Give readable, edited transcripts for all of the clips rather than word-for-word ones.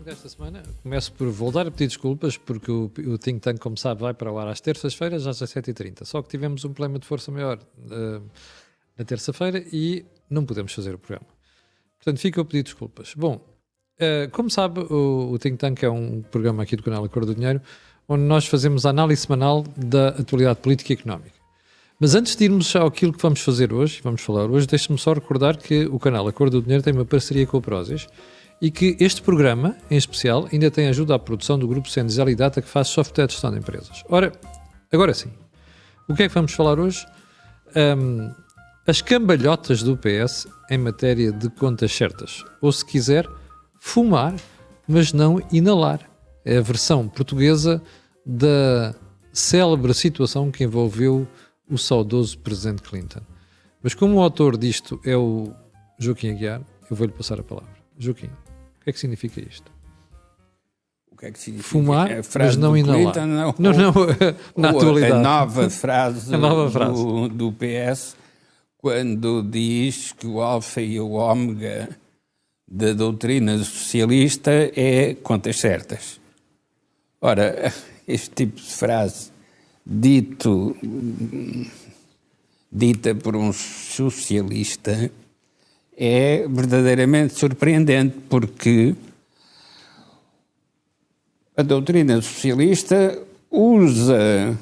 Tank desta semana. Começo por voltar a pedir desculpas, porque o Think Tank, como sabe, vai para o ar às terças-feiras, às 17h30. Só que tivemos um problema de força maior na terça-feira e não podemos fazer o programa. Portanto, fica a pedir desculpas. Bom, como sabe, o Think Tank é um programa aqui do canal Acordo do Dinheiro, onde nós fazemos a análise semanal da atualidade política e económica. Mas antes de irmos àquilo que vamos fazer hoje, vamos falar hoje, deixe-me só recordar que o canal Acordo do Dinheiro tem uma parceria com o Prozis e que este programa, em especial, ainda tem ajuda à produção do grupo Cenizal e Data, que faz software de gestão de empresas. Ora, agora sim, o que é que vamos falar hoje? As cambalhotas do PS em matéria de contas certas. Ou, se quiser, fumar, mas não inalar. É a versão portuguesa da célebre situação que envolveu o saudoso presidente Clinton. Mas como o autor disto é o Joaquim Aguiar, eu vou-lhe passar a palavra. Joaquim, o que é que significa isto? O que é que significa? Fumar, mas não inalar. Clinton, não, na atualidade. A nova frase, a nova frase. Do PS, quando diz que o alfa e o ômega da doutrina socialista é contas certas. Ora, este tipo de frase dita por um socialista é verdadeiramente surpreendente, porque a doutrina socialista usa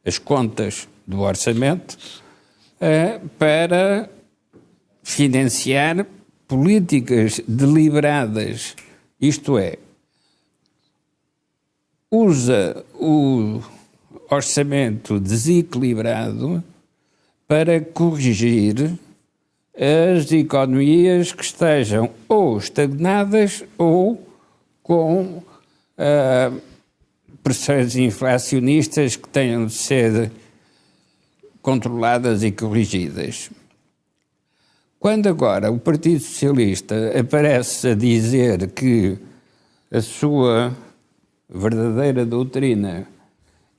as contas do orçamento para financiar políticas deliberadas, isto é, usa o orçamento desequilibrado para corrigir as economias que estejam ou estagnadas ou com pressões inflacionistas que tenham de ser controladas e corrigidas. Quando agora o Partido Socialista aparece a dizer que a sua verdadeira doutrina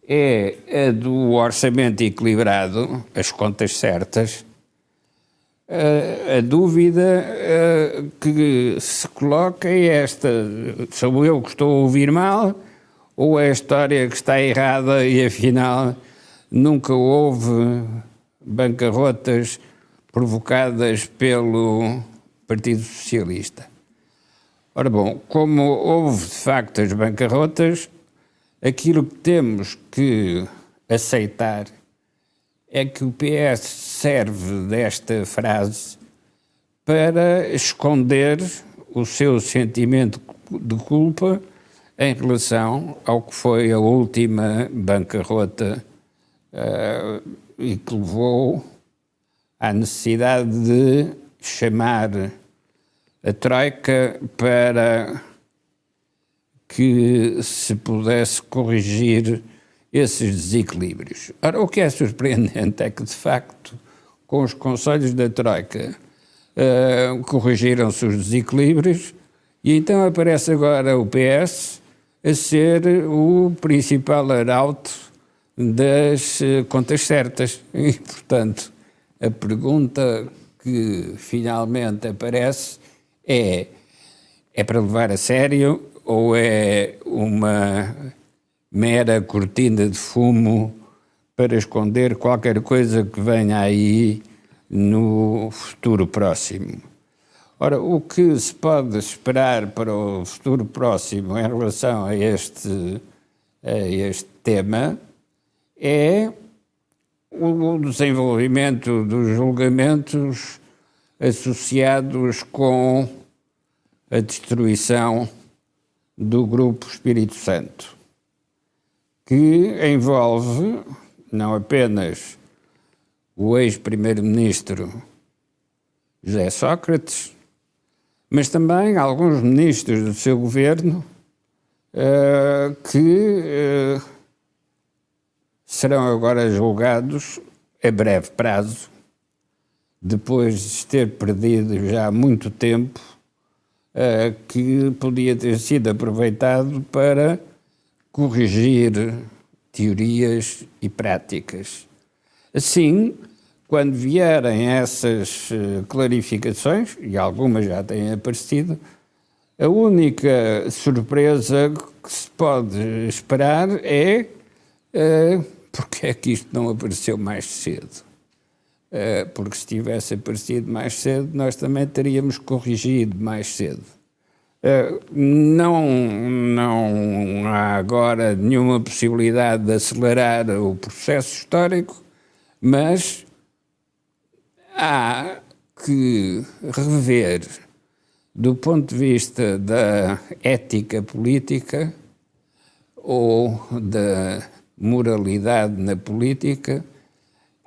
é a do orçamento equilibrado, as contas certas, a dúvida que se coloca é esta: sou eu que estou a ouvir mal, ou é a história que está errada e afinal nunca houve bancarrotas provocadas pelo Partido Socialista? Ora bom, como houve de facto as bancarrotas, aquilo que temos que aceitar é que o PS serve desta frase para esconder o seu sentimento de culpa em relação ao que foi a última bancarrota e que levou à necessidade de chamar a Troika para que se pudesse corrigir esses desequilíbrios. Ora, o que é surpreendente é que, de facto, com os conselhos da Troika, corrigiram-se os desequilíbrios e então aparece agora o PS a ser o principal arauto das contas certas. E, portanto, a pergunta que finalmente aparece é para levar a sério ou é uma mera cortina de fumo para esconder qualquer coisa que venha aí no futuro próximo? Ora, o que se pode esperar para o futuro próximo em relação a este tema é o desenvolvimento dos julgamentos associados com a destruição do Grupo Espírito Santo, que envolve não apenas o ex-primeiro-ministro José Sócrates, mas também alguns ministros do seu governo que serão agora julgados a breve prazo, depois de ter perdido já muito tempo que podia ter sido aproveitado para corrigir teorias e práticas. Assim, quando vierem essas clarificações, e algumas já têm aparecido, A única surpresa que se pode esperar é porque é que isto não apareceu mais cedo. Porque se tivesse aparecido mais cedo, nós também teríamos corrigido mais cedo. Não há agora nenhuma possibilidade de acelerar o processo histórico, mas há que rever, do ponto de vista da ética política ou da moralidade na política,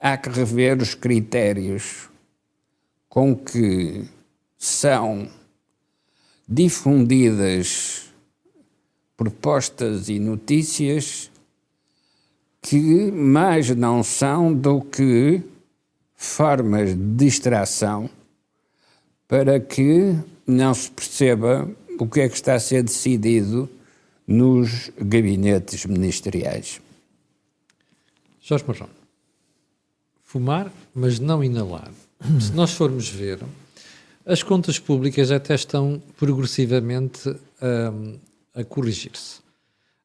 há que rever os critérios com que são difundidas propostas e notícias que mais não são do que formas de distração para que não se perceba o que é que está a ser decidido nos gabinetes ministeriais. Jorge Marrão, fumar, mas não inalar. Se nós formos ver, as contas públicas até estão progressivamente a corrigir-se.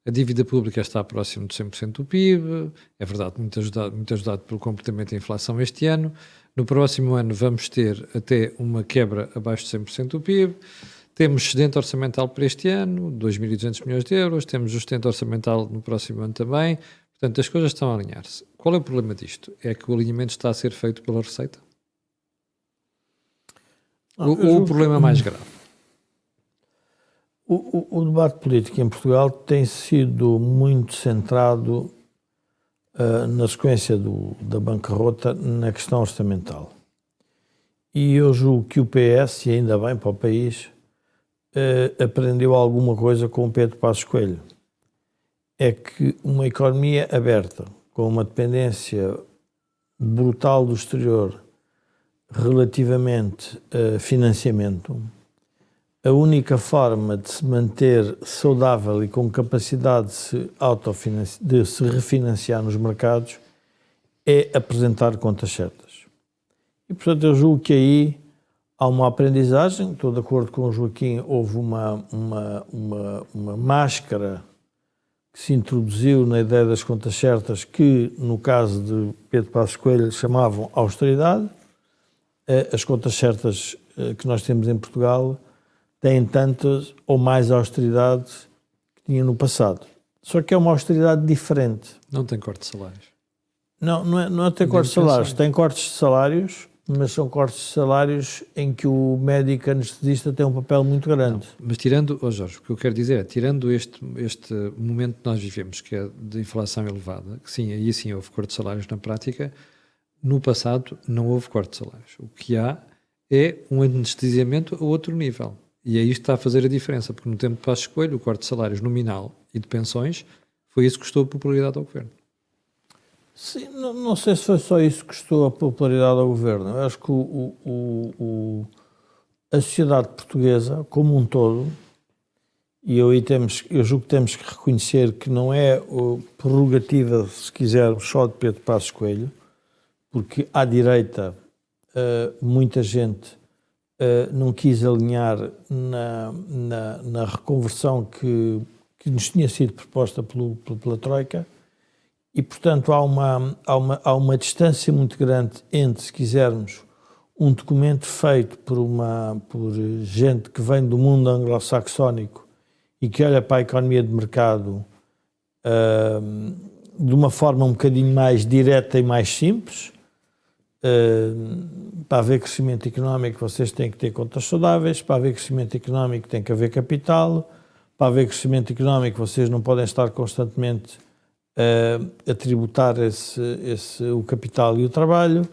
A dívida pública está próximo de 100% do PIB, é verdade, muito ajudado pelo comportamento da inflação este ano. No próximo ano vamos ter até uma quebra abaixo de 100% do PIB. Temos excedente orçamental para este ano, 2.200 milhões de euros, temos o excedente orçamental no próximo ano também. Portanto, as coisas estão a alinhar-se. Qual é o problema disto? É que o alinhamento está a ser feito pela Receita? Ou o problema mais grave? O debate político em Portugal tem sido muito centrado na sequência da bancarrota na questão orçamental. E eu julgo que o PS, e ainda bem para o país, aprendeu alguma coisa com o Pedro Passos Coelho. É que uma economia aberta, com uma dependência brutal do exterior relativamente a financiamento, a única forma de se manter saudável e com capacidade de se refinanciar nos mercados é apresentar contas certas. E, portanto, eu julgo que aí há uma aprendizagem. Estou de acordo com o Joaquim, houve uma máscara que se introduziu na ideia das contas certas que, no caso de Pedro Passos Coelho, chamavam austeridade. As contas certas que nós temos em Portugal têm tantas ou mais austeridades que tinham no passado. Só que é uma austeridade diferente. Não tem corte de salários. Não tem cortes de salários. Tem cortes de salários, mas são cortes de salários em que o médico anestesista tem um papel muito grande. Não, mas tirando, Jorge, o que eu quero dizer é, tirando este momento que nós vivemos, que é de inflação elevada, que sim, aí sim houve corte de salários na prática, no passado não houve corte de salários. O que há é um anestesiamento a outro nível. E é isto que está a fazer a diferença, porque no tempo de Passos Coelho, o corte de salários nominal e de pensões foi isso que custou a popularidade ao governo. Sim, não sei se foi só isso que custou a popularidade ao governo. Eu acho que a sociedade portuguesa, como um todo, e eu julgo que temos que reconhecer que não é prerrogativa, se quisermos, só de Pedro Passos Coelho, porque à direita muita gente não quis alinhar na reconversão que nos tinha sido proposta pela Troika, e, portanto, há uma distância muito grande entre, se quisermos, um documento feito por gente que vem do mundo anglo-saxónico e que olha para a economia de mercado de uma forma um bocadinho mais direta e mais simples. Para haver crescimento económico, vocês têm que ter contas saudáveis. Para haver crescimento económico, tem que haver capital. Para haver crescimento económico, vocês não podem estar constantemente a tributar o capital e o trabalho.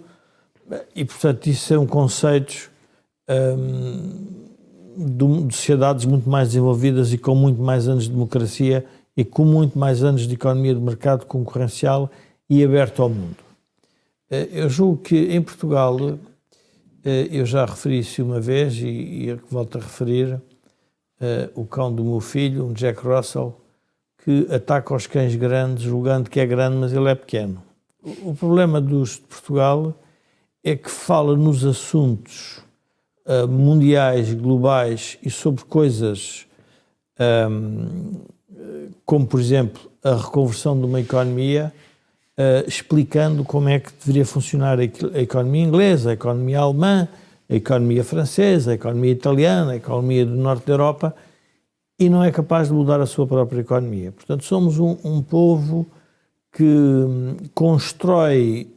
E, portanto, isso são conceitos de sociedades muito mais desenvolvidas e com muito mais anos de democracia e com muito mais anos de economia de mercado concorrencial e aberto ao mundo. Eu julgo que em Portugal, eu já referi isso uma vez e volto a referir, o cão do meu filho, um Jack Russell, que ataca os cães grandes, julgando que é grande, mas ele é pequeno. O problema de Portugal é que fala nos assuntos mundiais, globais e sobre coisas como, por exemplo, a reconversão de uma economia, explicando como é que deveria funcionar a economia inglesa, a economia alemã, a economia francesa, a economia italiana, a economia do norte da Europa, e não é capaz de mudar a sua própria economia. Portanto, somos um povo que constrói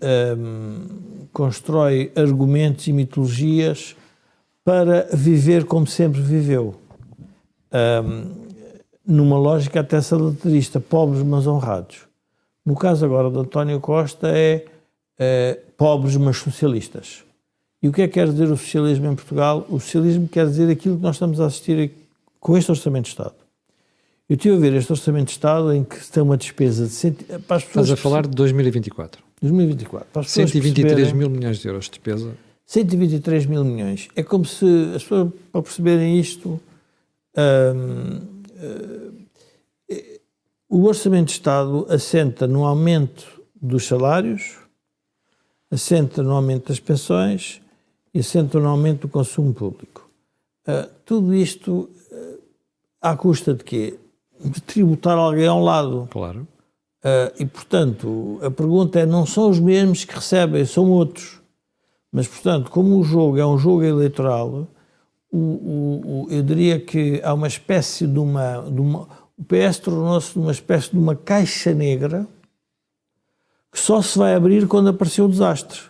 argumentos e mitologias para viver como sempre viveu. Numa lógica até salatarista, pobres mas honrados. No caso agora de António Costa é pobres mas socialistas. E o que é que quer dizer o socialismo em Portugal? O socialismo quer dizer aquilo que nós estamos a assistir com este Orçamento de Estado. Eu estive a ver este Orçamento de Estado em que tem uma despesa de... Para as pessoas Estás a falar de 2024. 2024. Para as pessoas 123 mil milhões de euros de despesa. 123 mil milhões. É como se as pessoas, para perceberem isto, o Orçamento de Estado assenta no aumento dos salários, assenta no aumento das pensões e assenta no aumento do consumo público. Tudo isto à custa de quê? De tributar alguém ao lado. Claro. E, portanto, a pergunta é, não são os mesmos que recebem, são outros. Mas, portanto, como o jogo é um jogo eleitoral, eu diria que há uma espécie de uma o PS tornou-se uma espécie de uma caixa negra que só se vai abrir quando aparecer o desastre.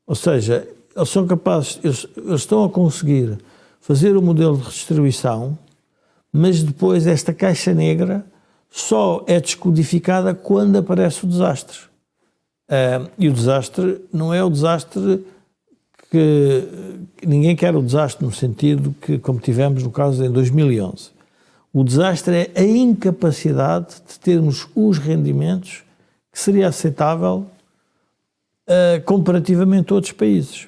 Ou seja, eles são capazes, eles estão a conseguir fazer o modelo de redistribuição, mas depois esta caixa negra só é descodificada quando aparece o desastre. E o desastre não é o desastre que ninguém quer o desastre no sentido que, como tivemos no caso em 2011. O desastre é a incapacidade de termos os rendimentos que seria aceitável comparativamente a outros países.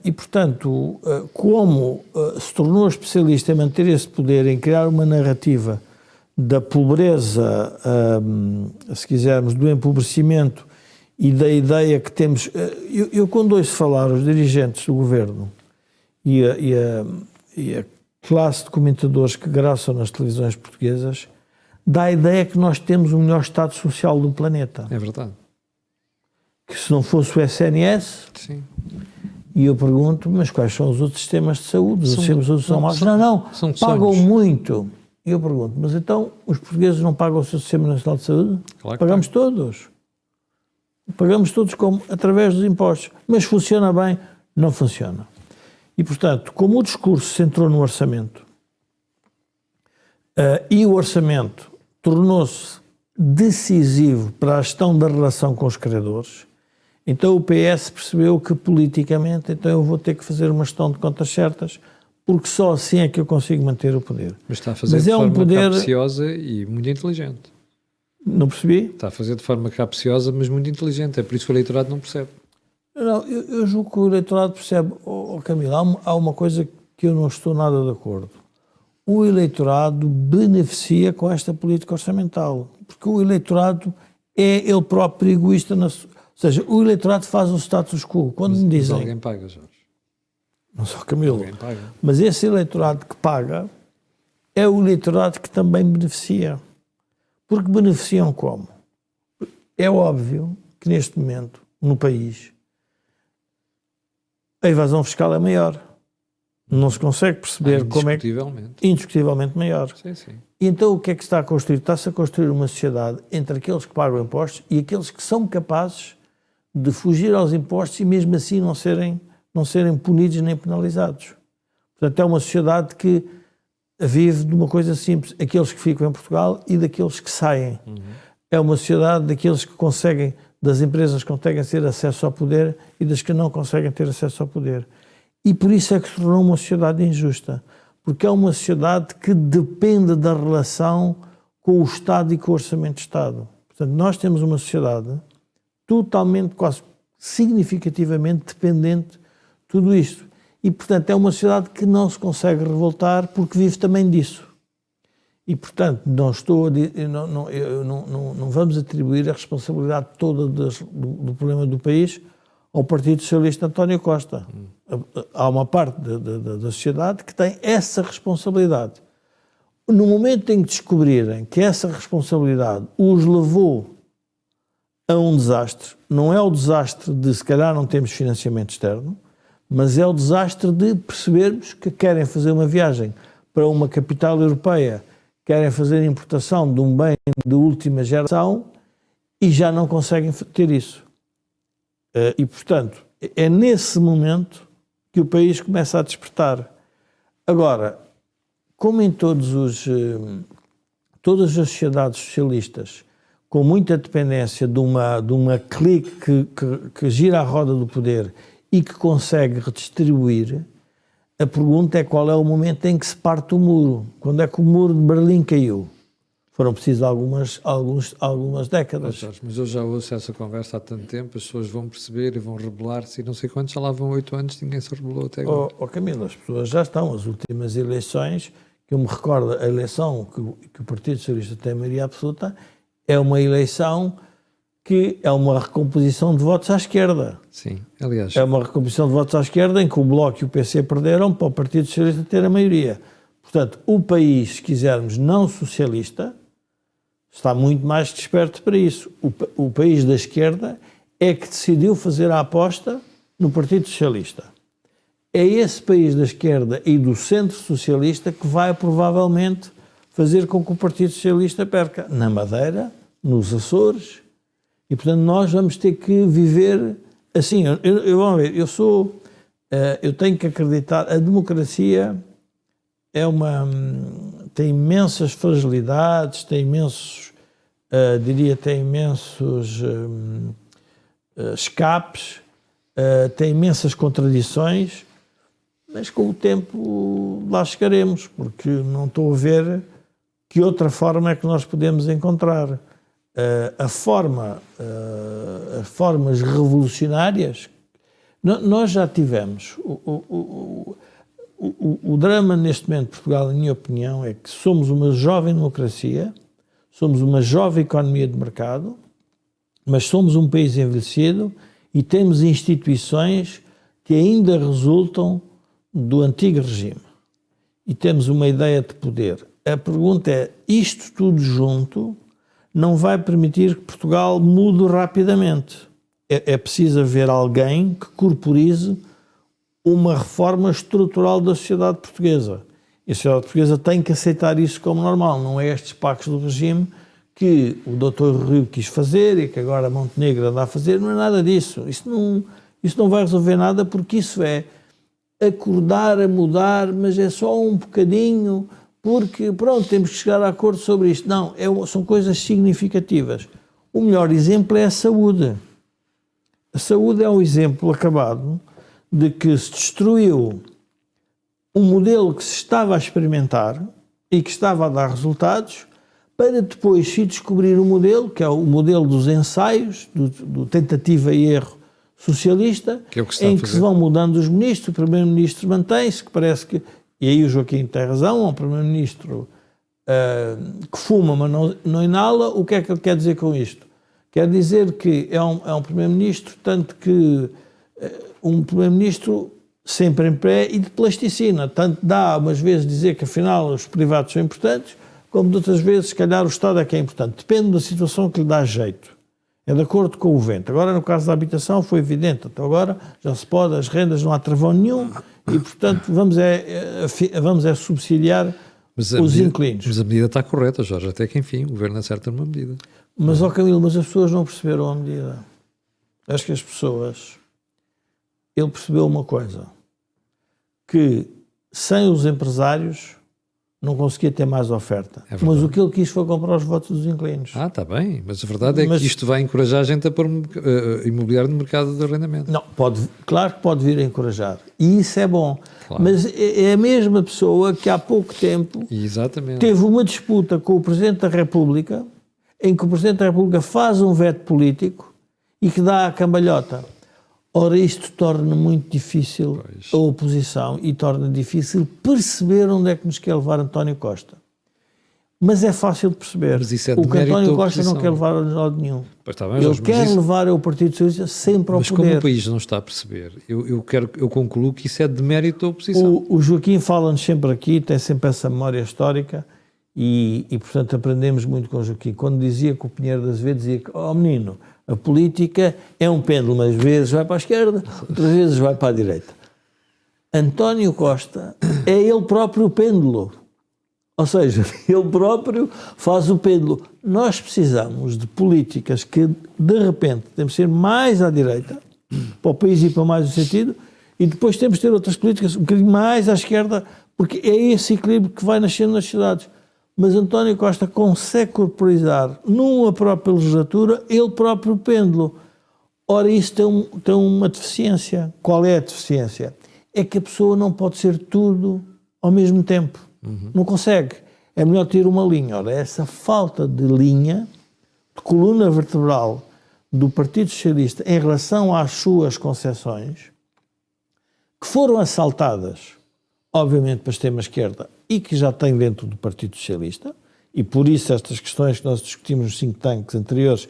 E, portanto, como se tornou especialista em manter esse poder, em criar uma narrativa da pobreza, se quisermos, do empobrecimento e da ideia que temos... Eu quando ouço falar os dirigentes do governo e a classe de comentadores que graçam nas televisões portuguesas, dá a ideia que nós temos o melhor Estado Social do planeta. É verdade. Que se não fosse o SNS... Sim. E eu pergunto, mas quais são os outros sistemas de saúde? Os sistemas de saúde são maus? Não, pagam muito. E eu pergunto, mas então os portugueses não pagam o seu Sistema Nacional de Saúde? Claro que pagamos todos. Pagamos todos através dos impostos. Mas funciona bem? Não funciona. E, portanto, como o discurso se centrou no orçamento e o orçamento tornou-se decisivo para a gestão da relação com os credores, então o PS percebeu que politicamente então eu vou ter que fazer uma gestão de contas certas, porque só assim é que eu consigo manter o poder. Mas está a fazer de forma capciosa e muito inteligente. Não percebi? Está a fazer de forma capciosa, mas muito inteligente. É por isso que o eleitorado não percebe. Não, eu julgo que o eleitorado percebe. Camilo, há uma coisa que eu não estou nada de acordo. O eleitorado beneficia com esta política orçamental, porque o eleitorado é ele próprio egoísta Ou seja, o eleitorado faz o status quo. Quando me dizem... Mas alguém paga, Jorge. Não só Camilo. Alguém paga. Mas esse eleitorado que paga é o eleitorado que também beneficia. Porque beneficiam como? É óbvio que neste momento, no país, a evasão fiscal é maior. Não se consegue perceber como é que... Indiscutivelmente maior. Sim, sim. E então o que é que se está a construir? Está-se a construir uma sociedade entre aqueles que pagam impostos e aqueles que são capazes de fugir aos impostos e mesmo assim não serem punidos nem penalizados. Portanto, é uma sociedade que vive de uma coisa simples, aqueles que ficam em Portugal e daqueles que saem. Uhum. É uma sociedade daqueles que conseguem, das empresas que conseguem ter acesso ao poder e das que não conseguem ter acesso ao poder. E por isso é que se tornou uma sociedade injusta, porque é uma sociedade que depende da relação com o Estado e com o Orçamento de Estado. Portanto, nós temos uma sociedade totalmente, quase significativamente dependente de tudo isto. E, portanto, é uma sociedade que não se consegue revoltar porque vive também disso. E, portanto, não vamos atribuir a responsabilidade toda do problema do país ao Partido Socialista António Costa. Há uma parte da sociedade que tem essa responsabilidade. No momento em que descobrirem que essa responsabilidade os levou a um desastre, não é o desastre de se calhar não temos financiamento externo, mas é o desastre de percebermos que querem fazer uma viagem para uma capital europeia, querem fazer importação de um bem de última geração e já não conseguem ter isso. E, portanto, é nesse momento que o país começa a despertar. Agora, como em todas as sociedades socialistas, com muita dependência de uma clique que gira a roda do poder e que consegue redistribuir, a pergunta é qual é o momento em que se parte o muro. Quando é que o muro de Berlim caiu? Foram precisas algumas décadas. Jorge, mas eu já ouço essa conversa há tanto tempo, as pessoas vão perceber e vão rebelar-se e não sei quantos, já lá vão 8 anos, ninguém se rebelou até agora. Camilo, as pessoas já estão. As últimas eleições, que eu me recordo, a eleição que o Partido Socialista tem maioria absoluta, é uma eleição que é uma recomposição de votos à esquerda. Sim, aliás. É uma recomposição de votos à esquerda em que o Bloco e o PC perderam para o Partido Socialista ter a maioria. Portanto, o país, se quisermos, não socialista, está muito mais desperto para isso. O país da esquerda é que decidiu fazer a aposta no Partido Socialista. É esse país da esquerda e do centro socialista que vai provavelmente fazer com que o Partido Socialista perca na Madeira, nos Açores, e portanto nós vamos ter que viver assim. Vamos ver, eu tenho que acreditar, a democracia tem imensas fragilidades, tem imensos escapes, tem imensas contradições, mas com o tempo lá chegaremos, porque não estou a ver que outra forma é que nós podemos encontrar. As formas revolucionárias, nós já tivemos. O drama neste momento de Portugal, na minha opinião, é que somos uma jovem democracia, somos uma jovem economia de mercado, mas somos um país envelhecido e temos instituições que ainda resultam do antigo regime. E temos uma ideia de poder. A pergunta é, isto tudo junto não vai permitir que Portugal mude rapidamente. É preciso haver alguém que corporize uma reforma estrutural da sociedade portuguesa. E a sociedade portuguesa tem que aceitar isso como normal, não é estes pactos do regime que o Dr. Rio quis fazer e que agora Montenegro anda a fazer, não é nada disso. Isso não vai resolver nada, porque isso é acordar a mudar, mas é só um bocadinho, porque pronto, temos que chegar a acordo sobre isto. Não, são coisas significativas. O melhor exemplo é a saúde. A saúde é um exemplo acabado de que se destruiu um modelo que se estava a experimentar e que estava a dar resultados, para depois se descobrir um modelo, que é o modelo dos ensaios, do tentativa e erro socialista, em que se vão mudando os ministros, o primeiro-ministro mantém-se, que parece que, e aí o Joaquim tem razão, é um primeiro-ministro que fuma, mas não inala. O que é que ele quer dizer com isto? Quer dizer que é um primeiro-ministro, tanto que um primeiro-ministro sempre em pé e de plasticina, tanto dá umas vezes dizer que afinal os privados são importantes, como de outras vezes se calhar o Estado é que é importante. Depende da situação que lhe dá jeito. É de acordo com o vento. Agora, no caso da habitação, foi evidente. Até agora já se pode, as rendas não há travão nenhum e, portanto, vamos subsidiar os inquilinos. Mas a medida está correta, Jorge, até que enfim o Governo acerta numa medida. Mas, Camilo, mas as pessoas não perceberam a medida. Acho que as pessoas... Ele percebeu uma coisa, que sem os empresários não conseguia ter mais oferta. Mas o que ele quis foi comprar os votos dos inquilinos. Está bem, mas a verdade é que isto vai encorajar a gente a pôr imobiliário no mercado de arrendamento. Não, claro que pode vir a encorajar. E isso é bom. Claro. Mas é a mesma pessoa que há pouco tempo teve uma disputa com o Presidente da República, em que o Presidente da República faz um veto político e que dá a cambalhota. Ora, isto torna muito difícil a oposição e torna difícil perceber onde é que nos quer levar António Costa. Mas é fácil de perceber. Mas isso é de O que mérito António da Costa não oposição. quer levar a lado nenhum. Pois está bem, Ele Jorge, mas quer isso- levar o Partido Socialista sempre ao Mas como poder. o país não está a perceber, eu concluo que isso é de mérito da oposição. O Joaquim fala-nos sempre aqui, tem sempre essa memória histórica e, portanto, aprendemos muito com o Joaquim. Quando dizia que o Pinheiro das Vezes dizia que, menino, a política é um pêndulo, às vezes vai para a esquerda, outras vezes vai para a direita. António Costa é ele próprio o pêndulo. Ou seja, ele próprio faz o pêndulo. Nós precisamos de políticas que, de repente, temos de ser mais à direita, para o país ir para mais no sentido, e depois temos de ter outras políticas um bocadinho mais à esquerda, porque é esse equilíbrio que vai nascendo nas cidades. Mas António Costa consegue corporizar, numa própria legislatura, ele próprio o pêndulo. Ora, isso tem uma deficiência. Qual é a deficiência? É que a pessoa não pode ser tudo ao mesmo tempo. Não consegue. É melhor ter uma linha. Ora, essa falta de linha, de coluna vertebral do Partido Socialista em relação às suas concessões, que foram assaltadas, obviamente, para a extrema-esquerda e que já tem dentro do Partido Socialista, e por isso estas questões que nós discutimos nos think tanks anteriores,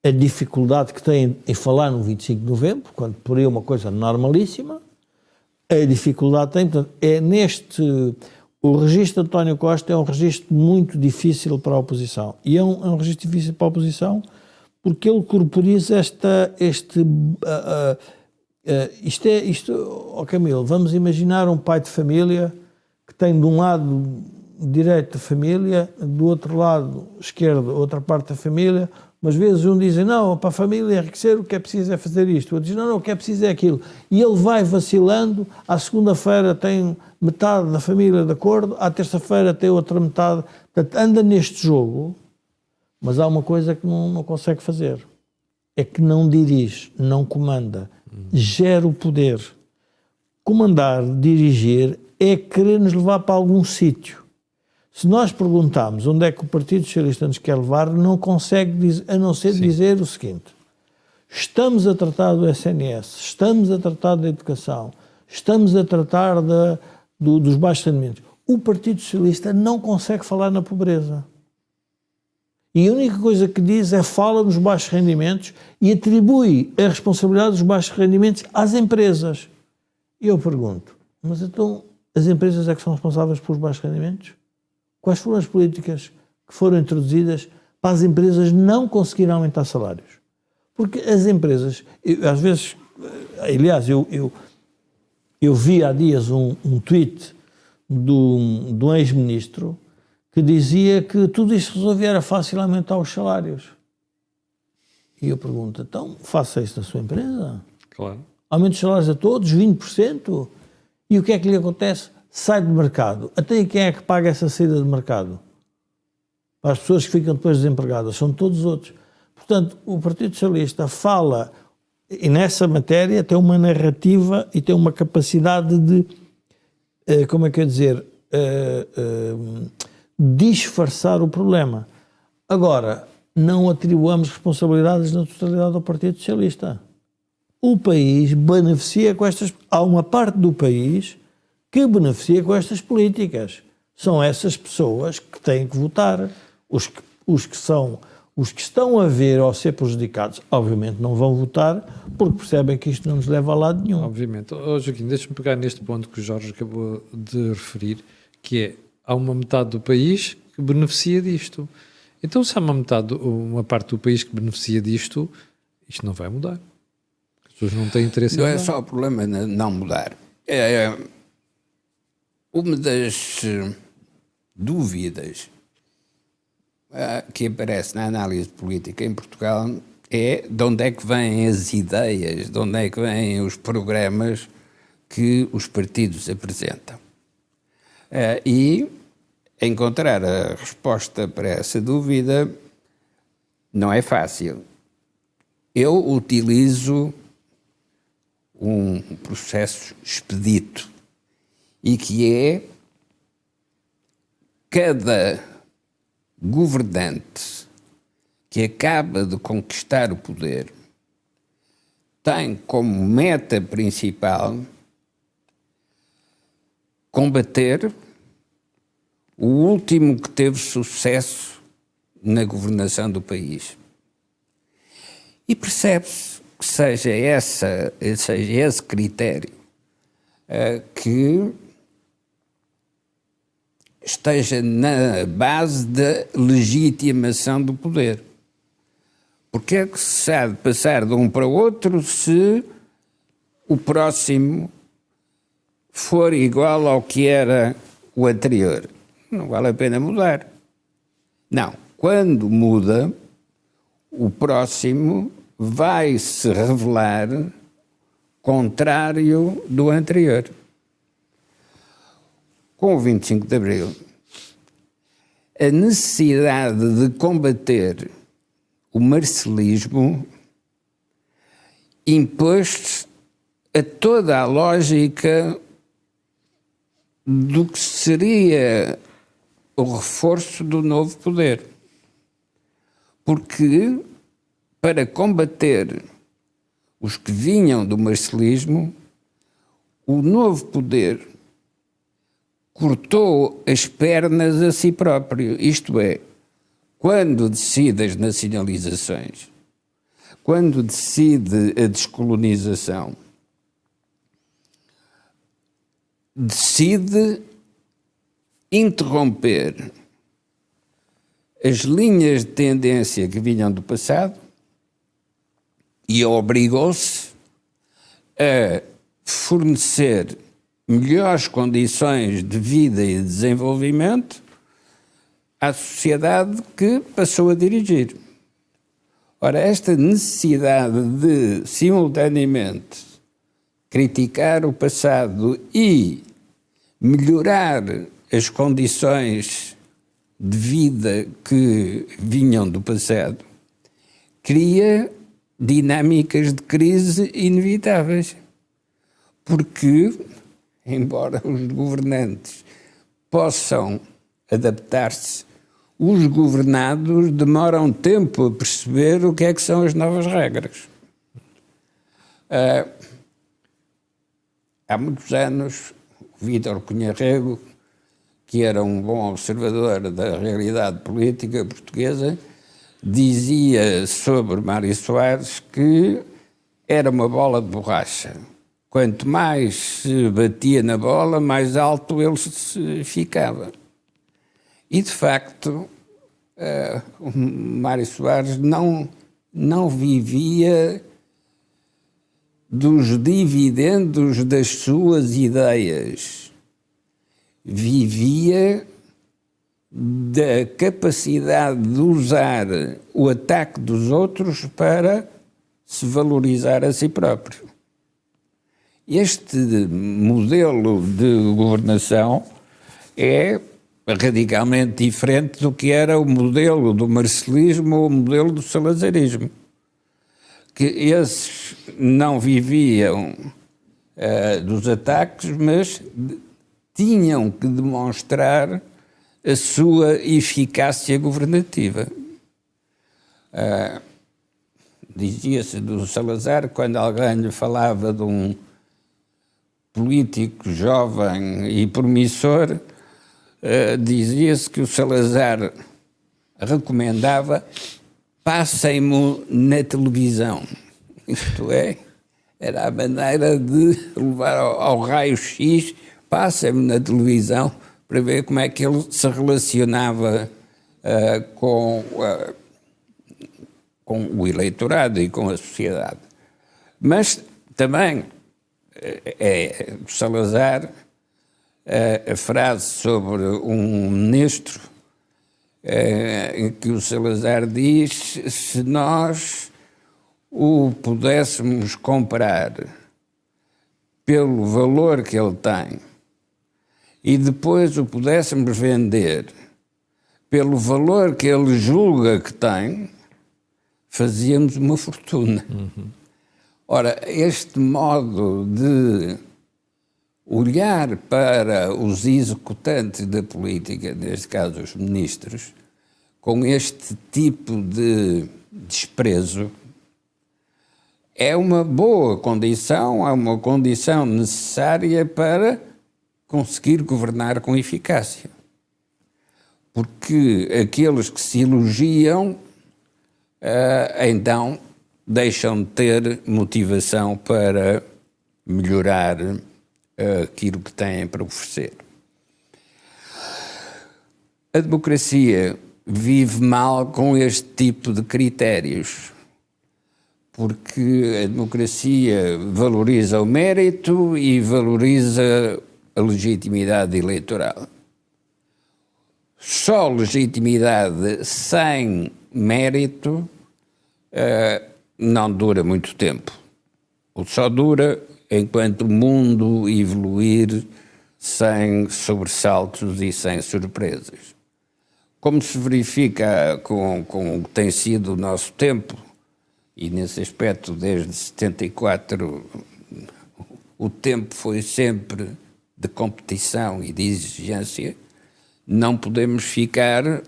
a dificuldade que têm em falar no 25 de novembro, quando por aí é uma coisa normalíssima, a dificuldade tem, portanto, é neste... O registro de António Costa é um registro muito difícil para a oposição. E é um registro difícil para a oposição porque ele corporiza Camilo, vamos imaginar um pai de família que tem de um lado direito da família, do outro lado esquerdo, outra parte da família, mas vezes um dizem, não, para a família enriquecer o que é preciso é fazer isto, o outro diz, não, o que é preciso é aquilo. E ele vai vacilando, à segunda-feira tem metade da família de acordo, à terça-feira tem outra metade, portanto anda neste jogo, mas há uma coisa que não consegue fazer, é que não dirige, não comanda, gera o poder. Comandar, dirigir, é querer nos levar para algum sítio. Se nós perguntarmos onde é que o Partido Socialista nos quer levar, não consegue dizer, a não ser dizer o seguinte: estamos a tratar do SNS, estamos a tratar da educação, estamos a tratar dos baixos rendimentos. O Partido Socialista não consegue falar na pobreza. E a única coisa que diz é fala nos baixos rendimentos e atribui a responsabilidade dos baixos rendimentos às empresas. E eu pergunto, mas então as empresas é que são responsáveis pelos baixos rendimentos? Quais foram as políticas que foram introduzidas para as empresas não conseguirem aumentar salários? Porque as empresas, às vezes, aliás, eu vi há dias um tweet de um ex-ministro que dizia que tudo isto resolvia era fácil aumentar os salários. E eu pergunto, então faça isso na sua empresa? Claro. Aumente os salários a todos, 20%? E o que é que lhe acontece? Sai do mercado. Até quem é que paga essa saída do mercado? Para as pessoas que ficam depois desempregadas, são todos os outros. Portanto, o Partido Socialista fala, e nessa matéria tem uma narrativa e tem uma capacidade de, disfarçar o problema. Agora, não atribuamos responsabilidades na totalidade ao Partido Socialista. O país beneficia com estas... Há uma parte do país que beneficia com estas políticas. São essas pessoas que têm que votar. Os que estão a ver ou a ser prejudicados, obviamente não vão votar porque percebem que isto não nos leva a lado nenhum. Obviamente. Joaquim, deixa-me pegar neste ponto que o Jorge acabou de referir, que é, há uma metade do país que beneficia disto. Então, se há uma parte do país que beneficia disto, isto não vai mudar. As pessoas não têm interesse em mudar. Não é só o problema de não mudar. Uma das dúvidas que aparece na análise política em Portugal é de onde é que vêm as ideias, de onde é que vêm os programas que os partidos apresentam. E encontrar a resposta para essa dúvida não é fácil. Eu utilizo um processo expedito e que é cada governante que acaba de conquistar o poder tem como meta principal combater o último que teve sucesso na governação do país. E percebe-se que seja esse critério que esteja na base da legitimação do poder. Porque é que se há de passar de um para o outro se o próximo for igual ao que era o anterior? Não vale a pena mudar. Não. Quando muda, o próximo vai se revelar contrário do anterior. Com o 25 de Abril, a necessidade de combater o marcelismo impôs a toda a lógica do que seria o reforço do novo poder. Porque, para combater os que vinham do marcelismo, o novo poder cortou as pernas a si próprio. Isto é, quando decide as nacionalizações, quando decide a descolonização, decide interromper as linhas de tendência que vinham do passado e obrigou-se a fornecer melhores condições de vida e de desenvolvimento à sociedade que passou a dirigir. Ora, esta necessidade de, simultaneamente, criticar o passado e melhorar as condições de vida que vinham do passado, cria dinâmicas de crise inevitáveis. Porque, embora os governantes possam adaptar-se, os governados demoram tempo a perceber o que é que são as novas regras. Há muitos anos, o Vítor Cunha Rego, que era um bom observador da realidade política portuguesa, dizia sobre Mário Soares que era uma bola de borracha. Quanto mais se batia na bola, mais alto ele ficava. E, de facto, o Mário Soares não vivia dos dividendos das suas ideias. Vivia da capacidade de usar o ataque dos outros para se valorizar a si próprio. Este modelo de governação é radicalmente diferente do que era o modelo do marcelismo ou o modelo do salazarismo, que esses não viviam dos ataques, mas tinham que demonstrar a sua eficácia governativa. Dizia-se do Salazar, quando alguém lhe falava de um político jovem e promissor, dizia-se que o Salazar recomendava: passem-mo na televisão. Isto é, era a maneira de levar ao raio-x, passem-me na televisão para ver como é que ele se relacionava com o eleitorado e com a sociedade. Mas também do Salazar a frase sobre um ministro em que o Salazar diz: se nós o pudéssemos comprar pelo valor que ele tem e depois o pudéssemos vender pelo valor que ele julga que tem, fazíamos uma fortuna. Ora, este modo de olhar para os executantes da política, neste caso os ministros, com este tipo de desprezo, é uma boa condição, é uma condição necessária para conseguir governar com eficácia. porque aqueles que se elogiam, então, deixam de ter motivação para melhorar aquilo que têm para oferecer. A democracia vive mal com este tipo de critérios, porque a democracia valoriza o mérito e valoriza a legitimidade eleitoral. Só legitimidade sem mérito não dura muito tempo. Ou só dura enquanto o mundo evoluir sem sobressaltos e sem surpresas. Como se verifica com o que tem sido o nosso tempo, e nesse aspecto desde 74 o tempo foi sempre de competição e de exigência, não podemos ficar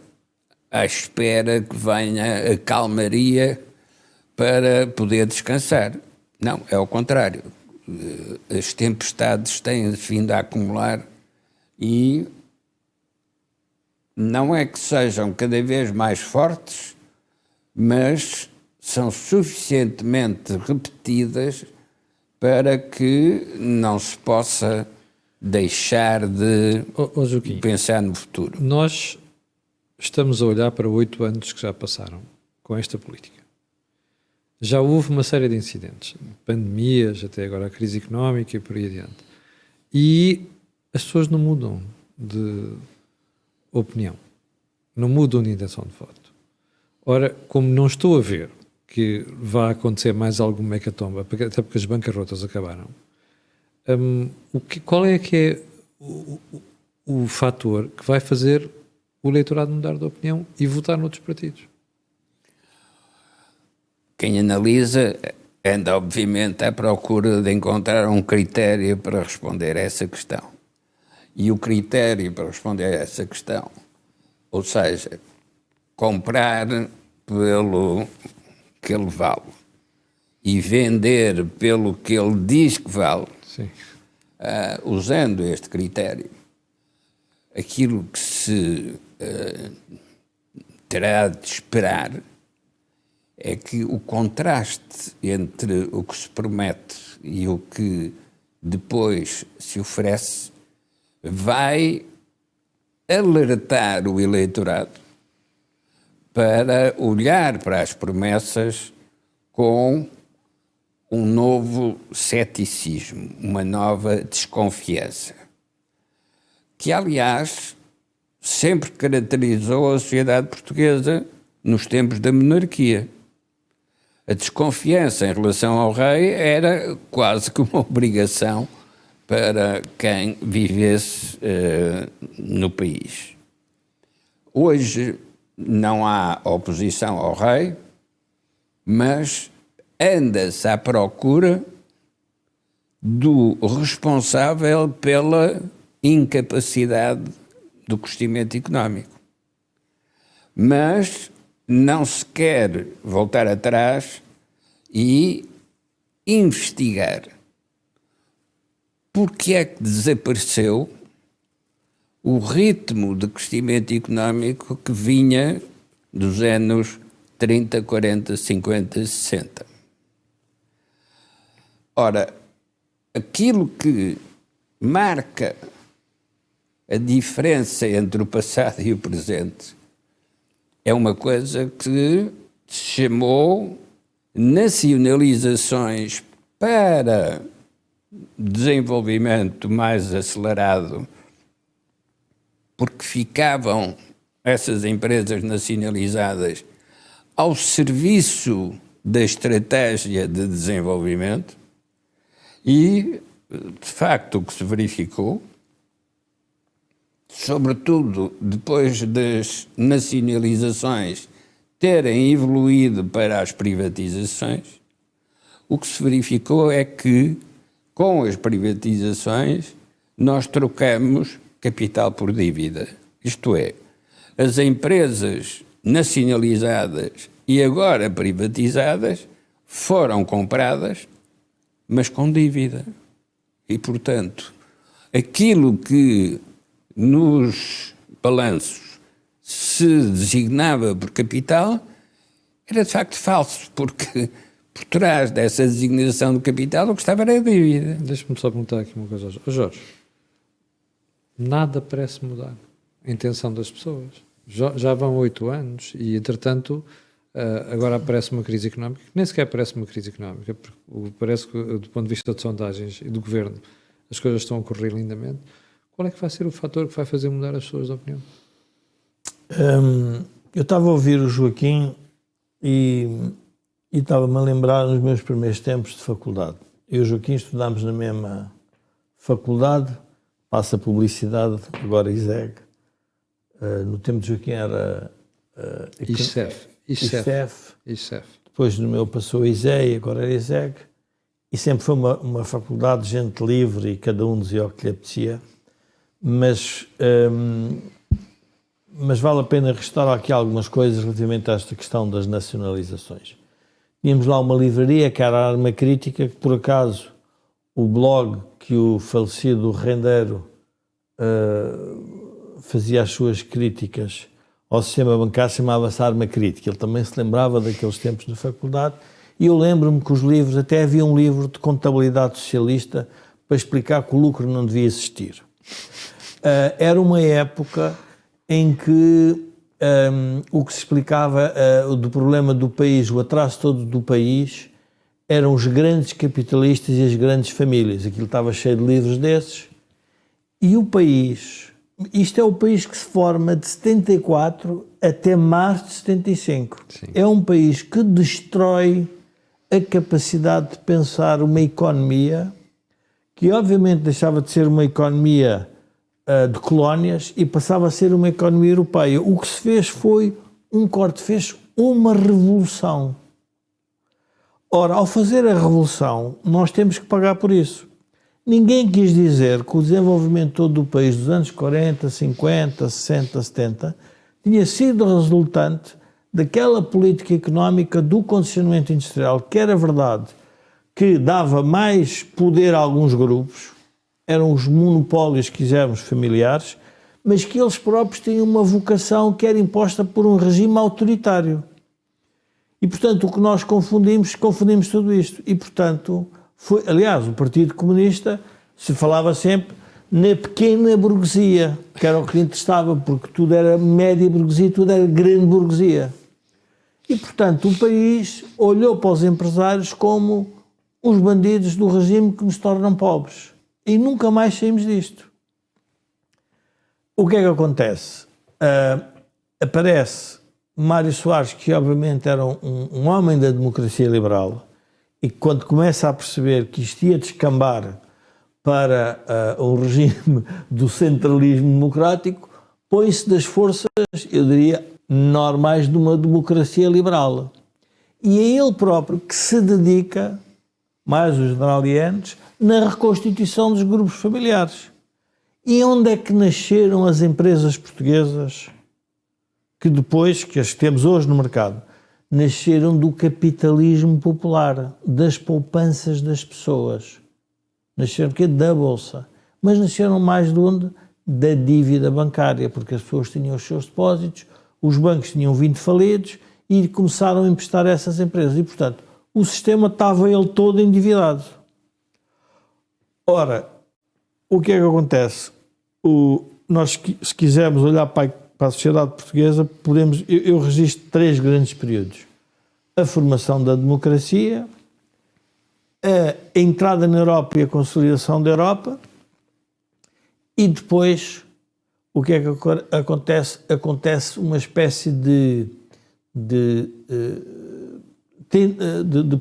à espera que venha a calmaria para poder descansar. Não, é ao contrário. As tempestades têm vindo a acumular e não é que sejam cada vez mais fortes, mas são suficientemente repetidas para que não se possa deixar de Joaquim, pensar no futuro. nós estamos a olhar para 8 anos que já passaram com esta política. Já houve uma série de incidentes, pandemias, até agora a crise económica e por aí adiante. E as pessoas não mudam de opinião, não mudam de intenção de voto. Ora, como não estou a ver que vai acontecer mais alguma hecatombe, até porque as bancarrotas acabaram, qual é que é o fator que vai fazer o eleitorado mudar de opinião e votar noutros partidos? Quem analisa anda, obviamente, à procura de encontrar um critério para responder a essa questão. E o critério para responder a essa questão, ou seja, comprar pelo que ele vale e vender pelo que ele diz que vale, Sim. usando este critério, aquilo que se terá de esperar é que o contraste entre o que se promete e o que depois se oferece vai alertar o eleitorado para olhar para as promessas com um novo ceticismo, uma nova desconfiança, que, aliás, sempre caracterizou a sociedade portuguesa nos tempos da monarquia. A desconfiança em relação ao rei era quase que uma obrigação para quem vivesse no país. Hoje não há oposição ao rei, mas anda-se à procura do responsável pela incapacidade do crescimento económico. Mas não se quer voltar atrás e investigar porque é que desapareceu o ritmo de crescimento económico que vinha dos anos 30, 40, 50, 60. Ora, aquilo que marca a diferença entre o passado e o presente é uma coisa que se chamou nacionalizações para desenvolvimento mais acelerado, porque ficavam essas empresas nacionalizadas ao serviço da estratégia de desenvolvimento e, de facto, o que se verificou, sobretudo depois das nacionalizações terem evoluído para as privatizações, o que se verificou é que, com as privatizações, nós trocamos capital por dívida. Isto é, as empresas nacionalizadas e agora privatizadas foram compradas, mas com dívida. E, portanto, aquilo que nos balanços se designava por capital era de facto falso, porque por trás dessa designação do capital o que estava era a dívida. Deixa-me só perguntar aqui uma coisa. Jorge, nada parece mudar a intenção das pessoas. Já vão 8 anos e, entretanto, agora aparece uma crise económica, que nem sequer parece uma crise económica, porque parece que, do ponto de vista de sondagens e do governo, as coisas estão a correr lindamente. Qual é que vai ser o fator que vai fazer mudar as pessoas de opinião? Eu estava a ouvir o Joaquim e estava-me a lembrar nos meus primeiros tempos de faculdade. Eu e o Joaquim estudámos na mesma faculdade, passa publicidade, agora ISEG. No tempo de Joaquim era ICEF. Depois no meu passou a ISEG, agora era ISEG. E sempre foi uma faculdade de gente livre e cada um dizia o que lhe apetecia. Mas vale a pena restar aqui algumas coisas relativamente a esta questão das nacionalizações. Tínhamos lá uma livraria que era a Arma Crítica, que por acaso o blog que o falecido Rendeiro fazia as suas críticas ao sistema bancário chamava-se Arma Crítica. Ele também se lembrava daqueles tempos de faculdade e eu lembro-me que os livros, até havia um livro de contabilidade socialista para explicar que o lucro não devia existir. Era uma época em que o que se explicava do problema do país, o atraso todo do país, eram os grandes capitalistas e as grandes famílias. Aquilo estava cheio de livros desses. E o país, isto é o país que se forma de 74 até março de 75. Sim. É um país que destrói a capacidade de pensar uma economia que obviamente deixava de ser uma economia de colónias e passava a ser uma economia europeia. O que se fez foi um corte, fez uma revolução. Ora, ao fazer a revolução, nós temos que pagar por isso. Ninguém quis dizer que o desenvolvimento todo do país dos anos 40, 50, 60, 70 tinha sido resultante daquela política económica do condicionamento industrial, que era verdade, que dava mais poder a alguns grupos, eram os monopólios, quisermos, familiares, mas que eles próprios tinham uma vocação que era imposta por um regime autoritário. E, portanto, o que nós confundimos tudo isto. E, portanto, aliás, o Partido Comunista se falava sempre na pequena burguesia, que era o que lhe interessava, porque tudo era média burguesia, tudo era grande burguesia. E, portanto, o país olhou para os empresários como os bandidos do regime que nos tornam pobres. E nunca mais saímos disto. O que é que acontece? Aparece Mário Soares, que obviamente era um homem da democracia liberal, e quando começa a perceber que isto ia descambar para o regime do centralismo democrático, põe-se das forças, eu diria, normais de uma democracia liberal. E é ele próprio que se dedica, mais os generalianos, na reconstituição dos grupos familiares. E onde é que nasceram as empresas portuguesas que depois, que as temos hoje no mercado, nasceram do capitalismo popular, das poupanças das pessoas. Nasceram da Bolsa. Mas nasceram mais de onde? Da dívida bancária, porque as pessoas tinham os seus depósitos, os bancos tinham vindo falidos e começaram a emprestar a essas empresas. E, portanto, o sistema estava ele todo endividado. Ora, o que é que acontece? Nós, se quisermos olhar para a sociedade portuguesa, eu registro 3 grandes períodos. A formação da democracia, a entrada na Europa e a consolidação da Europa, e depois, o que é que acontece? Acontece uma espécie de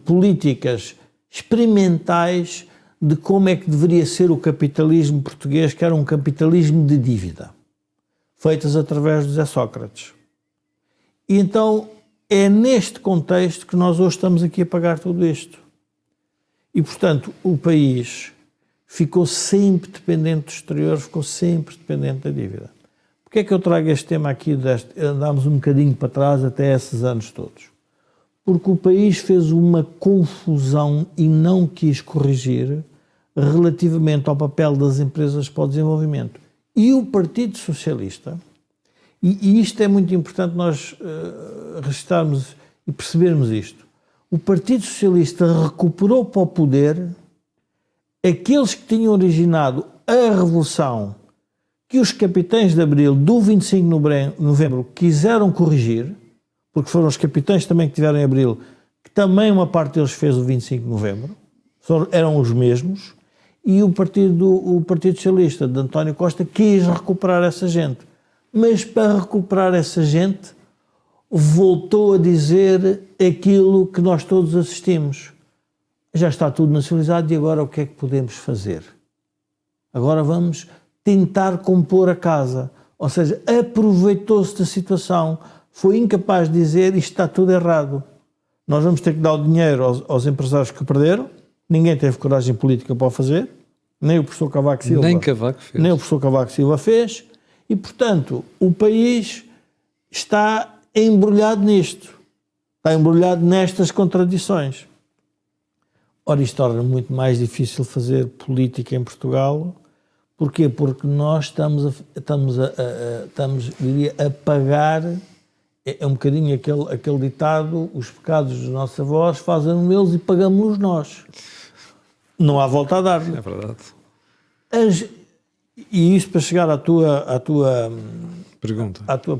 políticas experimentais de como é que deveria ser o capitalismo português, que era um capitalismo de dívida, feitas através de José Sócrates. E então é neste contexto que nós hoje estamos aqui a pagar tudo isto. E, portanto, o país ficou sempre dependente do exterior, ficou sempre dependente da dívida. Porquê é que eu trago este tema aqui? Andámos um bocadinho para trás até esses anos todos. Porque o país fez uma confusão e não quis corrigir relativamente ao papel das empresas para o desenvolvimento. E o Partido Socialista E isto é muito importante nós registarmos e percebermos isto. O Partido Socialista recuperou para o poder aqueles que tinham originado a revolução que os capitães de Abril do 25 de novembro quiseram corrigir, porque foram os capitães também que tiveram em Abril, que também uma parte deles fez o 25 de novembro, eram os mesmos, e o Partido Socialista de António Costa quis recuperar essa gente. Mas para recuperar essa gente, voltou a dizer aquilo que nós todos assistimos. Já está tudo nacionalizado e agora o que é que podemos fazer? Agora vamos tentar compor a casa. Ou seja, aproveitou-se da situação, foi incapaz de dizer isto está tudo errado. Nós vamos ter que dar o dinheiro aos empresários que perderam, ninguém teve coragem política para o fazer, nem o professor Cavaco Silva. Nem o professor Cavaco Silva fez, e portanto o país está embrulhado nisto, está embrulhado nestas contradições. Ora, isto torna muito mais difícil fazer política em Portugal. Porquê? Porque nós estamos a pagar, é um bocadinho aquele ditado, os pecados dos nossos avós fazem eles e pagamos-los nós. Não há volta a dar-lhe. É verdade. E isso para chegar à tua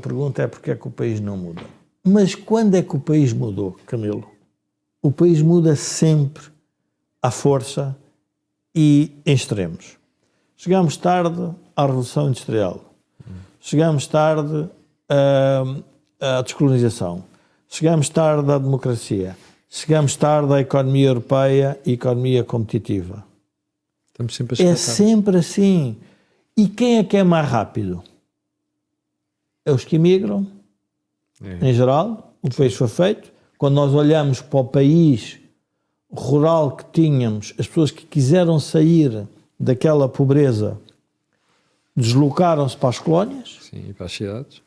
pergunta é porque é que o país não muda. Mas quando é que o país mudou, Camilo? O país muda sempre à força e em extremos. Chegámos tarde à Revolução Industrial. Chegámos tarde à descolonização. Chegámos tarde à democracia. Chegámos tarde à economia europeia e economia competitiva. Estamos sempre a chegar tarde. Sempre assim. E quem é que é mais rápido? É os que imigram, em geral. O país foi feito. Quando nós olhamos para o país rural que tínhamos, as pessoas que quiseram sair daquela pobreza deslocaram-se para as colónias. Sim, e para as cidades.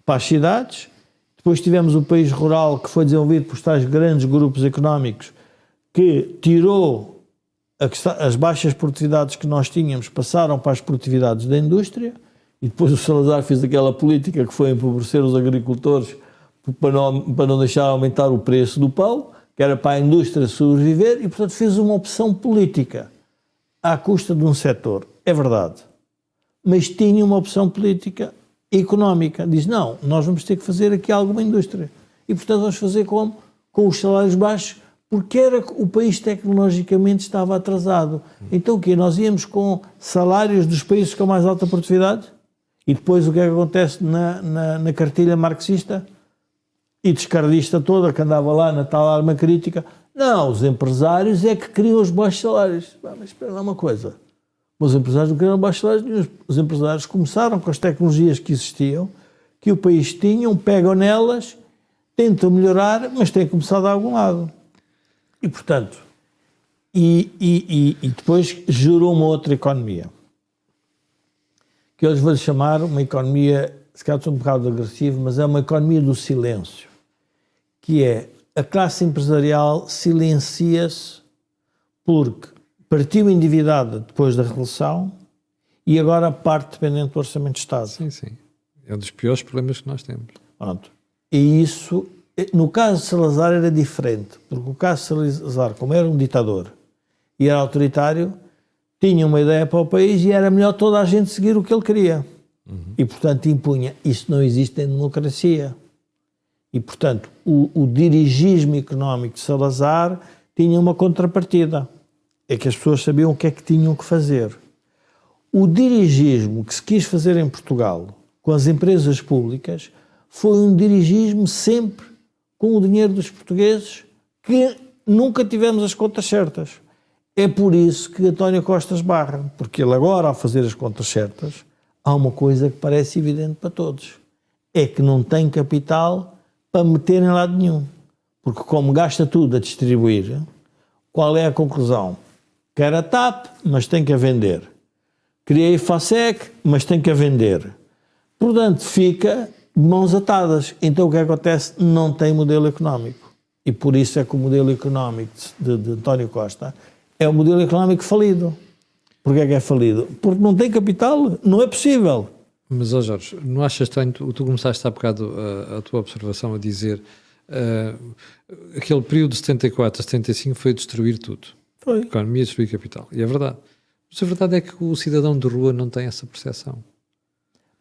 Para as cidades. Depois tivemos o país rural que foi desenvolvido por tais grandes grupos económicos que tirou as baixas produtividades que nós tínhamos, passaram para as produtividades da indústria, e depois o Salazar fez aquela política que foi empobrecer os agricultores para não deixar aumentar o preço do pão, que era para a indústria sobreviver, e portanto fez uma opção política à custa de um setor. É verdade. Mas tinha uma opção política económica. Diz, não, nós vamos ter que fazer aqui alguma indústria. E portanto vamos fazer como? Com os salários baixos, porque o país tecnologicamente estava atrasado. Então o quê? Nós íamos com salários dos países com mais alta produtividade? E depois o que é que acontece na cartilha marxista e descardista toda, que andava lá na tal arma crítica? Não, os empresários é que criam os baixos salários. Mas espera lá uma coisa. Os empresários não criaram baixos salários. Os empresários começaram com as tecnologias que existiam, que o país tinha, pegam nelas, tentam melhorar, mas têm que começar de algum lado. E, portanto, e depois gerou uma outra economia, que eu vou chamar uma economia, se calhar estou um bocado agressivo, mas é uma economia do silêncio, que é a classe empresarial silencia-se porque partiu endividada depois da Revolução e agora parte dependente do Orçamento de Estado. Sim, sim. É um dos piores problemas que nós temos. Pronto. E isso, no caso de Salazar era diferente, porque o caso de Salazar, como era um ditador e era autoritário, tinha uma ideia para o país e era melhor toda a gente seguir o que ele queria. E, portanto, impunha. Isso não existe em democracia. E, portanto, o dirigismo económico de Salazar tinha uma contrapartida. É que as pessoas sabiam o que é que tinham que fazer. O dirigismo que se quis fazer em Portugal com as empresas públicas foi um dirigismo sempre com o dinheiro dos portugueses, que nunca tivemos as contas certas. É por isso que António Costa esbarra, porque ele agora, ao fazer as contas certas, há uma coisa que parece evidente para todos. É que não tem capital para meter em lado nenhum. Porque como gasta tudo a distribuir, qual é a conclusão? Quer a TAP, mas tem que a vender. Queria a IFASEC, mas tem que a vender. Portanto, fica de mãos atadas. Então o que acontece? Não tem modelo económico. E por isso é que o modelo económico de António Costa é um modelo económico falido. Porquê é que é falido? Porque não tem capital. Não é possível. Mas, ó Jorge, não achas estranho, tu começaste há bocado a tua observação a dizer aquele período de 74 a 75 foi destruir tudo. Foi. A economia, destruir capital. E é verdade. Mas a verdade é que o cidadão de rua não tem essa percepção.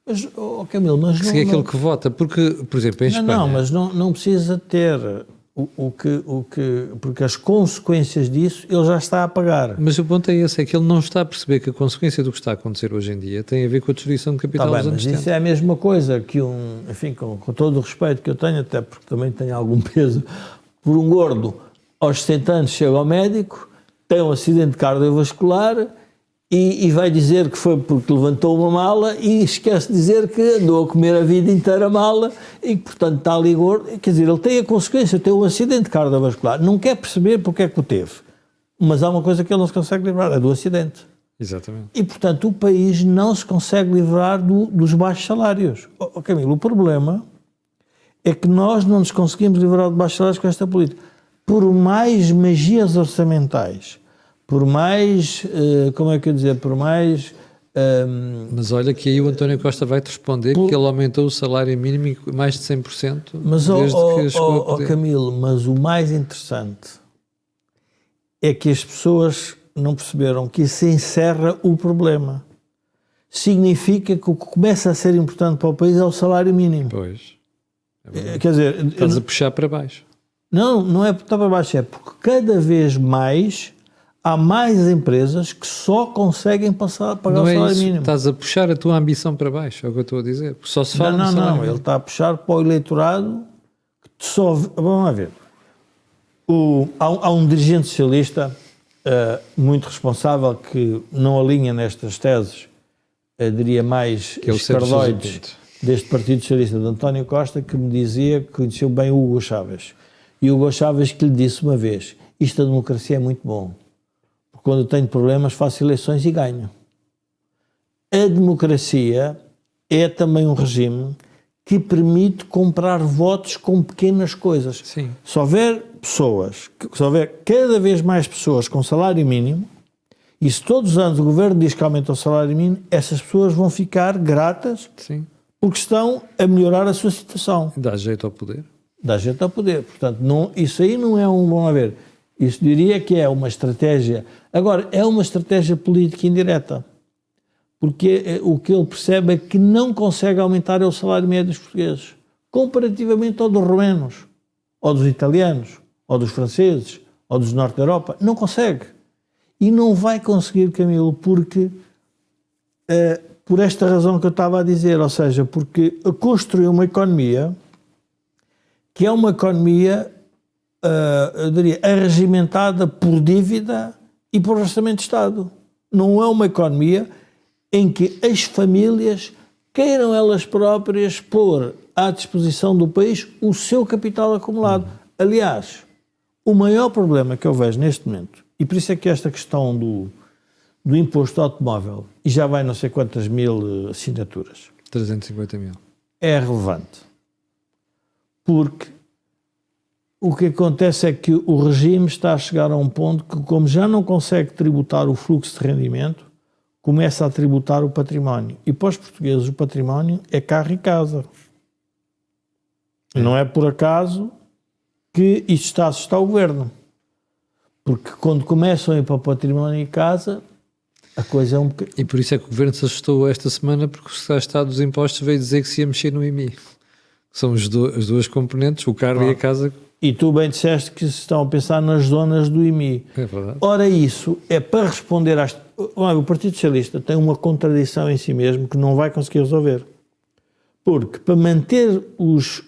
Mas, Camilo, mas que é aquele que vota, porque, por exemplo, em Espanha... Não, mas não precisa ter porque as consequências disso ele já está a pagar. Mas o ponto é esse, é que ele não está a perceber que a consequência do que está a acontecer hoje em dia tem a ver com a destruição de capital dos anos 70. Mas isso é a mesma coisa que enfim, com todo o respeito que eu tenho, até porque também tenho algum peso, por um gordo aos 60 anos chega ao médico, tem um acidente cardiovascular e vai dizer que foi porque levantou uma mala e esquece de dizer que andou a comer a vida inteira mala e que, portanto, está ali gordo. Quer dizer, ele tem a consequência, tem um acidente cardiovascular. Não quer perceber porque é que o teve. Mas há uma coisa que ele não se consegue livrar, é do acidente. Exatamente. E, portanto, o país não se consegue livrar dos baixos salários. Camilo, o problema é que nós não nos conseguimos livrar de baixos salários com esta política. Por mais magias orçamentais, por mais, por mais... Mas olha que aí o António Costa vai-te responder que ele aumentou o salário mínimo em mais de 100% desde que chegou a poder. Camilo, mas o mais interessante é que as pessoas não perceberam que isso encerra o problema. Significa que o que começa a ser importante para o país é o salário mínimo. Pois. Quer dizer... Estás a puxar para baixo. Não é porque está para baixo, é porque cada vez mais... há mais empresas que só conseguem pagar o salário mínimo. Estás a puxar a tua ambição para baixo, é o que eu estou a dizer. Só se fala no salário mínimo. Ele está a puxar para o eleitorado que só... Vamos lá ver. Há um dirigente socialista muito responsável que não alinha nestas teses, diria mais escardoides deste Partido Socialista de António Costa, que me dizia que conheceu bem o Hugo Chávez. E o Hugo Chávez que lhe disse uma vez, isto da democracia é muito bom. Quando eu tenho problemas, faço eleições e ganho. A democracia é também um regime que permite comprar votos com pequenas coisas. Sim. Se houver cada vez mais pessoas com salário mínimo, e se todos os anos o governo diz que aumenta o salário mínimo, essas pessoas vão ficar gratas. Sim. Porque estão a melhorar a sua situação. Dá jeito ao poder. Dá jeito ao poder. Portanto, isso aí não é vamos lá ver. Isso diria que é uma estratégia... Agora, é uma estratégia política indireta. Porque o que ele percebe é que não consegue aumentar o salário médio dos portugueses. Comparativamente ao dos romanos, ou dos italianos, ou dos franceses, ou dos norte da Europa. Não consegue. E não vai conseguir, Camilo, porque... por esta razão que eu estava a dizer. Ou seja, porque construiu uma economia que é uma economia... eu diria, arregimentada por dívida e por orçamento de Estado. Não é uma economia em que as famílias queiram elas próprias pôr à disposição do país o seu capital acumulado. Aliás, o maior problema que eu vejo neste momento, e por isso é que esta questão do imposto automóvel, e já vai não sei quantas mil assinaturas, 350 mil, é relevante. Porque o que acontece é que o regime está a chegar a um ponto que, como já não consegue tributar o fluxo de rendimento, começa a tributar o património. E para os portugueses o património é carro e casa. Não é por acaso que isto está a assustar o governo. Porque quando começam a ir para o património e casa, a coisa é um bocadinho... E por isso é que o governo se assustou esta semana, porque o Secretário de Estado dos Impostos veio dizer que se ia mexer no IMI. São as duas componentes, o carro e a casa... E tu bem disseste que se estão a pensar nas zonas do IMI. É verdade. Ora, isso é para responder às... O Partido Socialista tem uma contradição em si mesmo que não vai conseguir resolver. Porque para manter os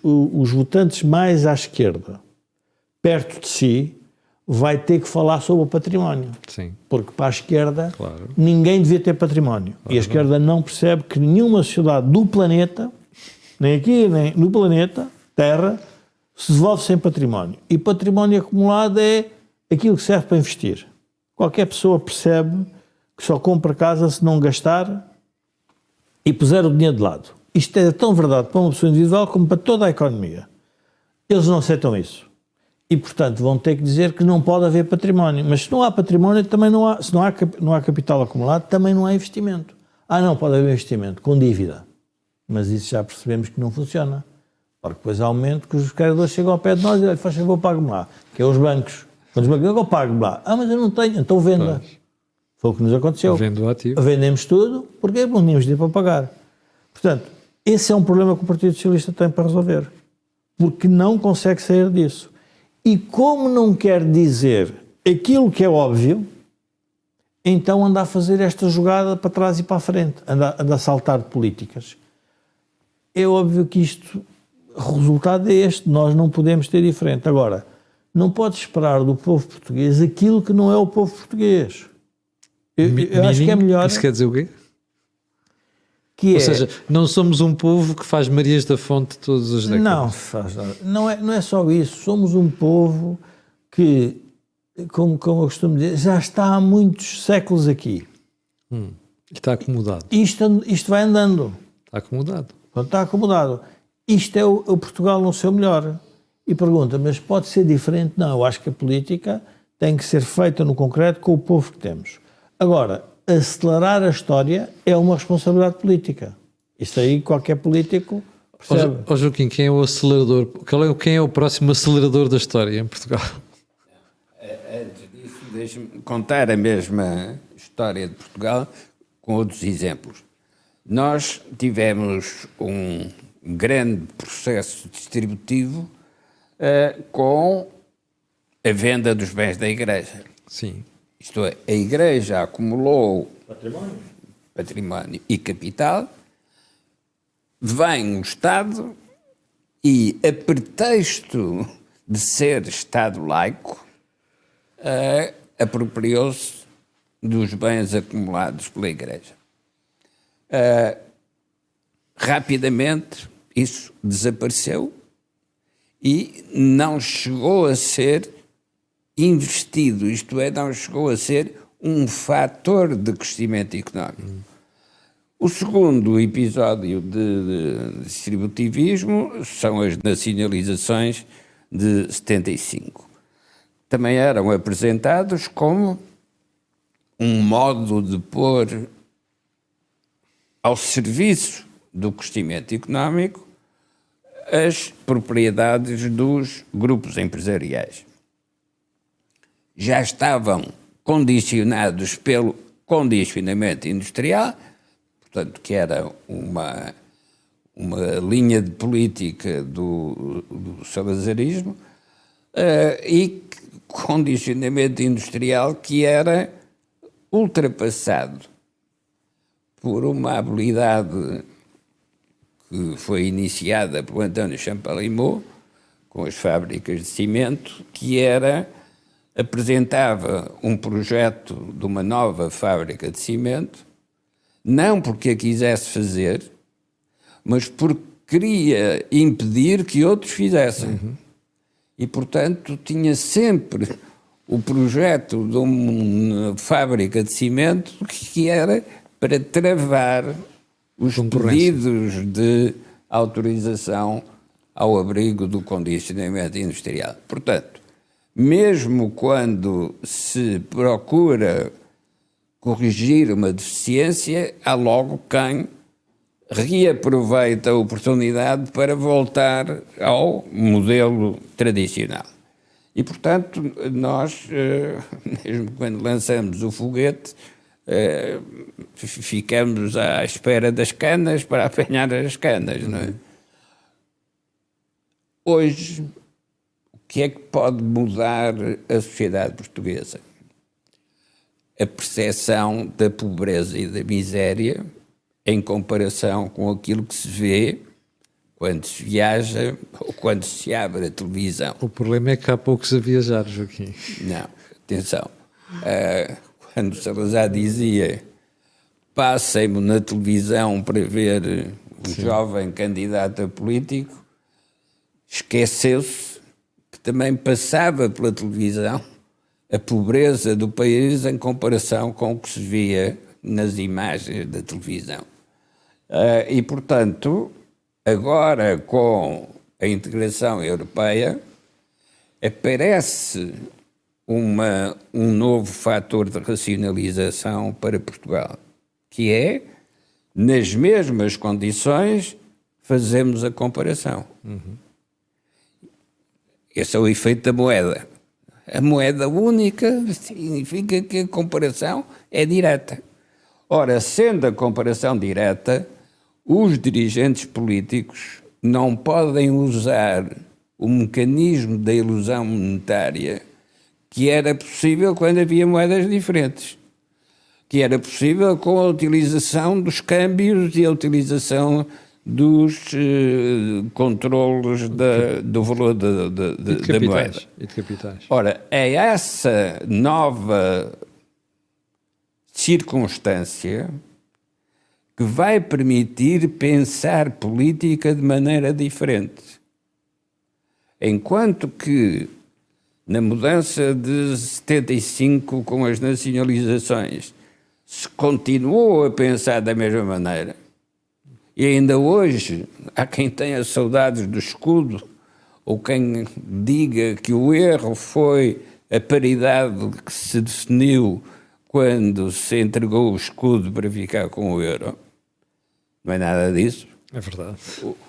votantes mais à esquerda perto de si, vai ter que falar sobre o património. Sim. Porque para a esquerda Claro. ninguém devia ter património. Claro. E a esquerda não percebe que nenhuma sociedade do planeta, nem aqui nem no planeta, Terra, se devolve sem património. E património acumulado é aquilo que serve para investir. Qualquer pessoa percebe que só compra casa se não gastar e puser o dinheiro de lado. Isto é tão verdade para uma pessoa individual como para toda a economia. Eles não aceitam isso. E, portanto, vão ter que dizer que não pode haver património. Mas se não há património, também não há, se não há capital acumulado, também não há investimento. Não pode haver investimento com dívida. Mas isso já percebemos que não funciona. Porque depois há um momento que os credores chegam ao pé de nós e dizem, faz favor, pague-me lá. Que é os bancos. Quando os bancos dizem, pague-me lá. Mas eu não tenho, então venda. Foi o que nos aconteceu. Vendo o ativo. Vendemos tudo porque não tínhamos dinheiro para pagar. Portanto, esse é um problema que o Partido Socialista tem para resolver. Porque não consegue sair disso. E como não quer dizer aquilo que é óbvio, então anda a fazer esta jogada para trás e para a frente. Anda a saltar de políticas. É óbvio que isto, o resultado é este. Nós não podemos ter diferente. Agora, não pode esperar do povo português aquilo que não é o povo português. Eu acho que é melhor... Isso quer dizer o quê? Que Ou seja, não somos um povo que faz Marias da Fonte todos os décadas. Não faz nada. Não é só isso. Somos um povo que, como eu costumo dizer, já está há muitos séculos aqui. Está acomodado. Isto vai andando. Está acomodado. Portanto, está acomodado. Isto é o Portugal no seu melhor. E pergunta, mas pode ser diferente? Não, eu acho que a política tem que ser feita no concreto com o povo que temos. Agora, acelerar a história é uma responsabilidade política. Isso aí qualquer político percebe. Ó Joaquim, quem é o acelerador? Quem é o próximo acelerador da história em Portugal? Antes disso, deixe-me contar a mesma história de Portugal com outros exemplos. Nós tivemos um grande processo distributivo com a venda dos bens da Igreja. Sim. Isto é, a Igreja acumulou património e capital, vem o Estado e, a pretexto de ser Estado laico, apropriou-se dos bens acumulados pela Igreja. Rapidamente isso desapareceu e não chegou a ser investido, isto é, não chegou a ser um fator de crescimento económico. O segundo episódio de distributivismo são as nacionalizações de 75. Também eram apresentados como um modo de pôr ao serviço do crescimento económico as propriedades dos grupos empresariais. Já estavam condicionados pelo condicionamento industrial, portanto, que era uma linha de política do salazarismo, e condicionamento industrial que era ultrapassado por uma habilidade que foi iniciada por António Champalimaud, com as fábricas de cimento, que apresentava um projeto de uma nova fábrica de cimento, não porque a quisesse fazer, mas porque queria impedir que outros fizessem. E, portanto, tinha sempre o projeto de uma fábrica de cimento que era para travar os pedidos de autorização ao abrigo do condicionamento industrial. Portanto, mesmo quando se procura corrigir uma deficiência, há logo quem reaproveita a oportunidade para voltar ao modelo tradicional. E, portanto, nós, mesmo quando lançamos o foguete, ficamos à espera das canas para apanhar as canas, não é? Hoje, o que é que pode mudar a sociedade portuguesa? A percepção da pobreza e da miséria em comparação com aquilo que se vê quando se viaja ou quando se abre a televisão. O problema é que há poucos a viajar, Joaquim. Não, atenção. Quando Salazar dizia passem-me na televisão para ver um jovem candidato a político, esqueceu-se que também passava pela televisão a pobreza do país em comparação com o que se via nas imagens da televisão. E, portanto, agora com a integração europeia, aparece um novo fator de racionalização para Portugal, que é, nas mesmas condições, fazemos a comparação. Esse é o efeito da moeda. A moeda única significa que a comparação é direta. Ora, sendo a comparação direta, os dirigentes políticos não podem usar o mecanismo da ilusão monetária que era possível quando havia moedas diferentes, que era possível com a utilização dos câmbios e a utilização dos controlos do valor da moeda. E de capitais. Ora, é essa nova circunstância que vai permitir pensar política de maneira diferente. Enquanto que na mudança de 75 com as nacionalizações se continuou a pensar da mesma maneira, e ainda hoje há quem tenha saudades do escudo, ou quem diga que o erro foi a paridade que se definiu quando se entregou o escudo para ficar com o euro. Não é nada disso. É verdade.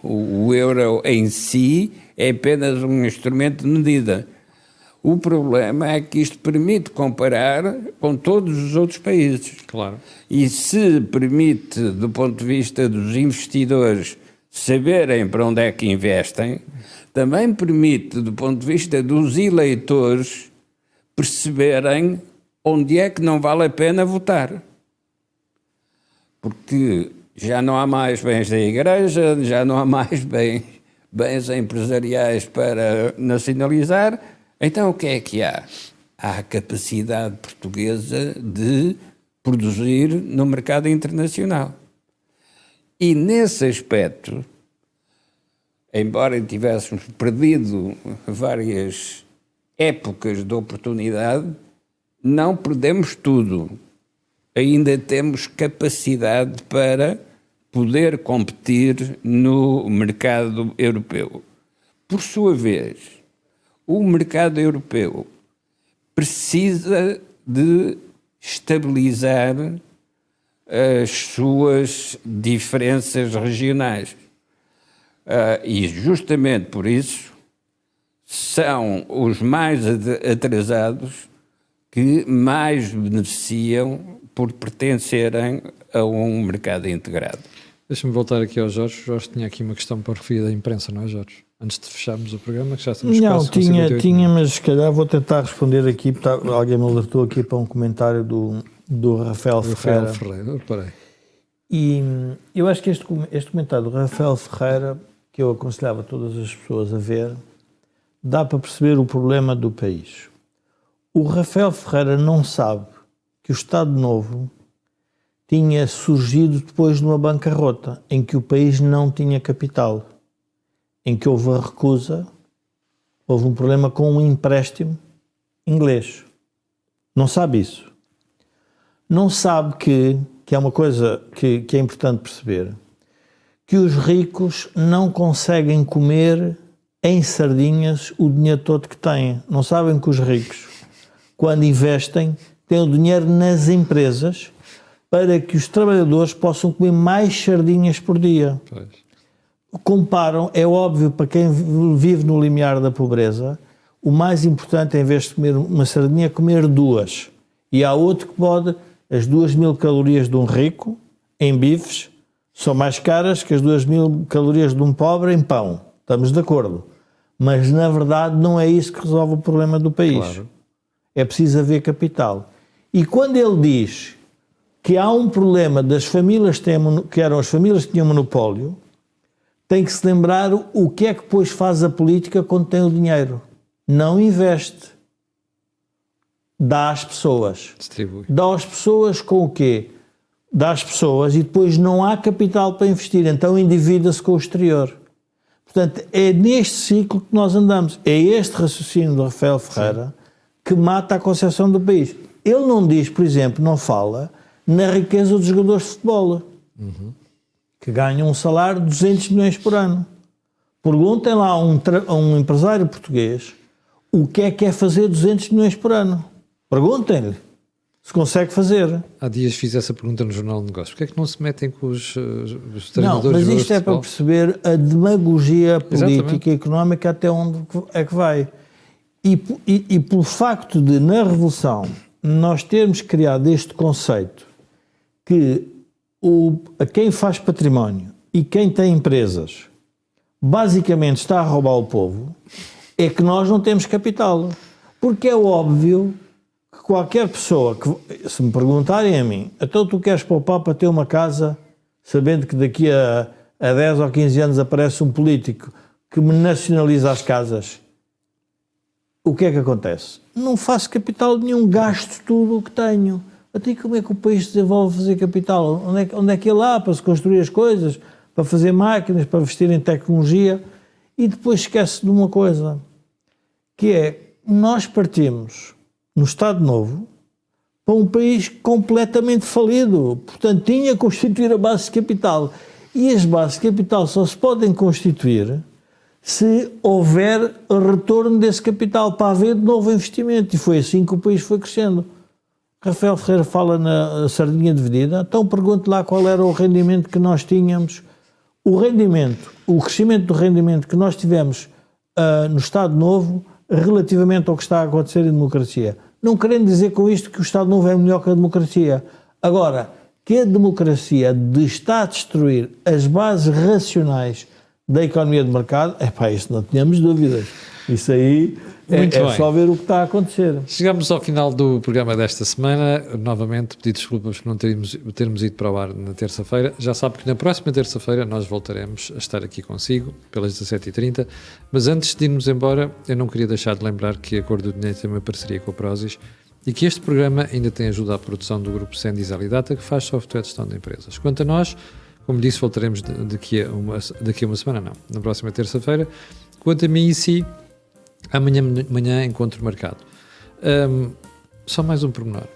O euro em si é apenas um instrumento de medida. O problema é que isto permite comparar com todos os outros países. Claro. E se permite, do ponto de vista dos investidores, saberem para onde é que investem, também permite, do ponto de vista dos eleitores, perceberem onde é que não vale a pena votar. Porque já não há mais bens da igreja, já não há mais bens empresariais para nacionalizar. Então o que é que há? Há a capacidade portuguesa de produzir no mercado internacional. E nesse aspecto, embora tivéssemos perdido várias épocas de oportunidade, não perdemos tudo. Ainda temos capacidade para poder competir no mercado europeu. Por sua vez, o mercado europeu precisa de estabilizar as suas diferenças regionais. E justamente por isso são os mais atrasados que mais beneficiam por pertencerem a um mercado integrado. Deixa-me voltar aqui ao Jorge. O Jorge tinha aqui uma questão para referir da imprensa, não é, Jorge? Antes de fecharmos o programa, que já estamos Não, quase com tinha, mas se calhar vou tentar responder aqui, porque alguém me alertou aqui para um comentário do Rafael Ferreira. Reparei. E eu acho que este comentário do Rafael Ferreira, que eu aconselhava todas as pessoas a ver, dá para perceber o problema do país. O Rafael Ferreira não sabe que o Estado Novo tinha surgido depois de uma bancarrota, em que o país não tinha capital, em que houve a recusa, houve um problema com um empréstimo inglês. Não sabe isso. Não sabe que é uma coisa que é importante perceber, que os ricos não conseguem comer em sardinhas o dinheiro todo que têm. Não sabem que os ricos, quando investem, têm o dinheiro nas empresas para que os trabalhadores possam comer mais sardinhas por dia. Pois. Comparam, é óbvio, para quem vive no limiar da pobreza, o mais importante, em vez de comer uma sardinha, é comer duas. E há outro que pode, as 2.000 calorias de um rico, em bifes, são mais caras que as 2.000 calorias de um pobre em pão. Estamos de acordo. Mas, na verdade, não é isso que resolve o problema do país. Claro. É preciso haver capital. E quando ele diz que há um problema das famílias que eram as famílias que tinham monopólio, tem que se lembrar o que é que depois faz a política quando tem o dinheiro. Não investe. Dá às pessoas. Distribui. Dá às pessoas com o quê? Dá às pessoas e depois não há capital para investir, então endivida-se com o exterior. Portanto, é neste ciclo que nós andamos. É este raciocínio do Rafael Ferreira que mata a concepção do país. Ele não diz, por exemplo, não fala na riqueza dos jogadores de futebol, que ganham um salário de 200 milhões por ano. Perguntem lá a um empresário português o que é fazer 200 milhões por ano. Perguntem-lhe. se consegue fazer. Há dias fiz essa pergunta no Jornal de Negócios. Porquê é que não se metem com os Não, treinadores mas de isto é para futebol? perceber a demagogia política Exatamente. e económica até onde é que vai. E pelo facto de, na Revolução, nós termos criado este conceito que a quem faz património e quem tem empresas basicamente está a roubar o povo, é que nós não temos capital. Porque é óbvio que qualquer pessoa, que, se me perguntarem a mim, então tu queres poupar para ter uma casa, sabendo que daqui a 10 ou 15 anos aparece um político que me nacionaliza as casas, o que é que acontece? Não faço capital nenhum, gasto tudo o que tenho. Até como é que o país se desenvolve a fazer capital? Onde é que ele há para se construir as coisas, para fazer máquinas, para investir em tecnologia? E depois esquece de uma coisa, que é, nós partimos no Estado Novo para um país completamente falido. Portanto, tinha que constituir a base de capital. E as bases de capital só se podem constituir se houver retorno desse capital para haver de novo investimento. E foi assim que o país foi crescendo. Rafael Ferreira fala na sardinha dividida, então pergunto lá qual era o rendimento que nós tínhamos. O crescimento do rendimento que nós tivemos no Estado Novo relativamente ao que está a acontecer em democracia. Não querendo dizer com isto que o Estado Novo é melhor que a democracia. Agora, que a democracia está a destruir as bases racionais da economia de mercado, isso não tínhamos dúvidas. Isso aí é só ver o que está a acontecer. Chegamos ao final do programa desta semana. Novamente, pedi desculpas por não termos ido para o ar na terça-feira. Já sabe que na próxima terça-feira nós voltaremos a estar aqui consigo, pelas 17h30. Mas antes de irmos embora, eu não queria deixar de lembrar que a Cor do Dinheiro tem uma parceria com a Prozis e que este programa ainda tem ajuda à produção do grupo Sendis Alidata, que faz software de gestão de empresas. Quanto a nós, como disse, voltaremos daqui a uma semana, não, na próxima terça-feira. Quanto a mim e si, amanhã encontro marcado. Só mais um pormenor.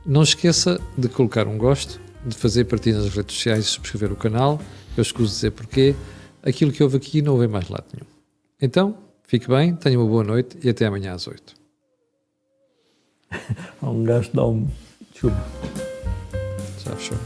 Não esqueça de colocar um gosto, de fazer partilha nas redes sociais e subscrever o canal. Eu escuso dizer porquê. Aquilo que houve aqui não houve mais lado nenhum. Então, fique bem, tenha uma boa noite e até amanhã às 8. Há um gajo que dá um... Desculpa. Já fechou.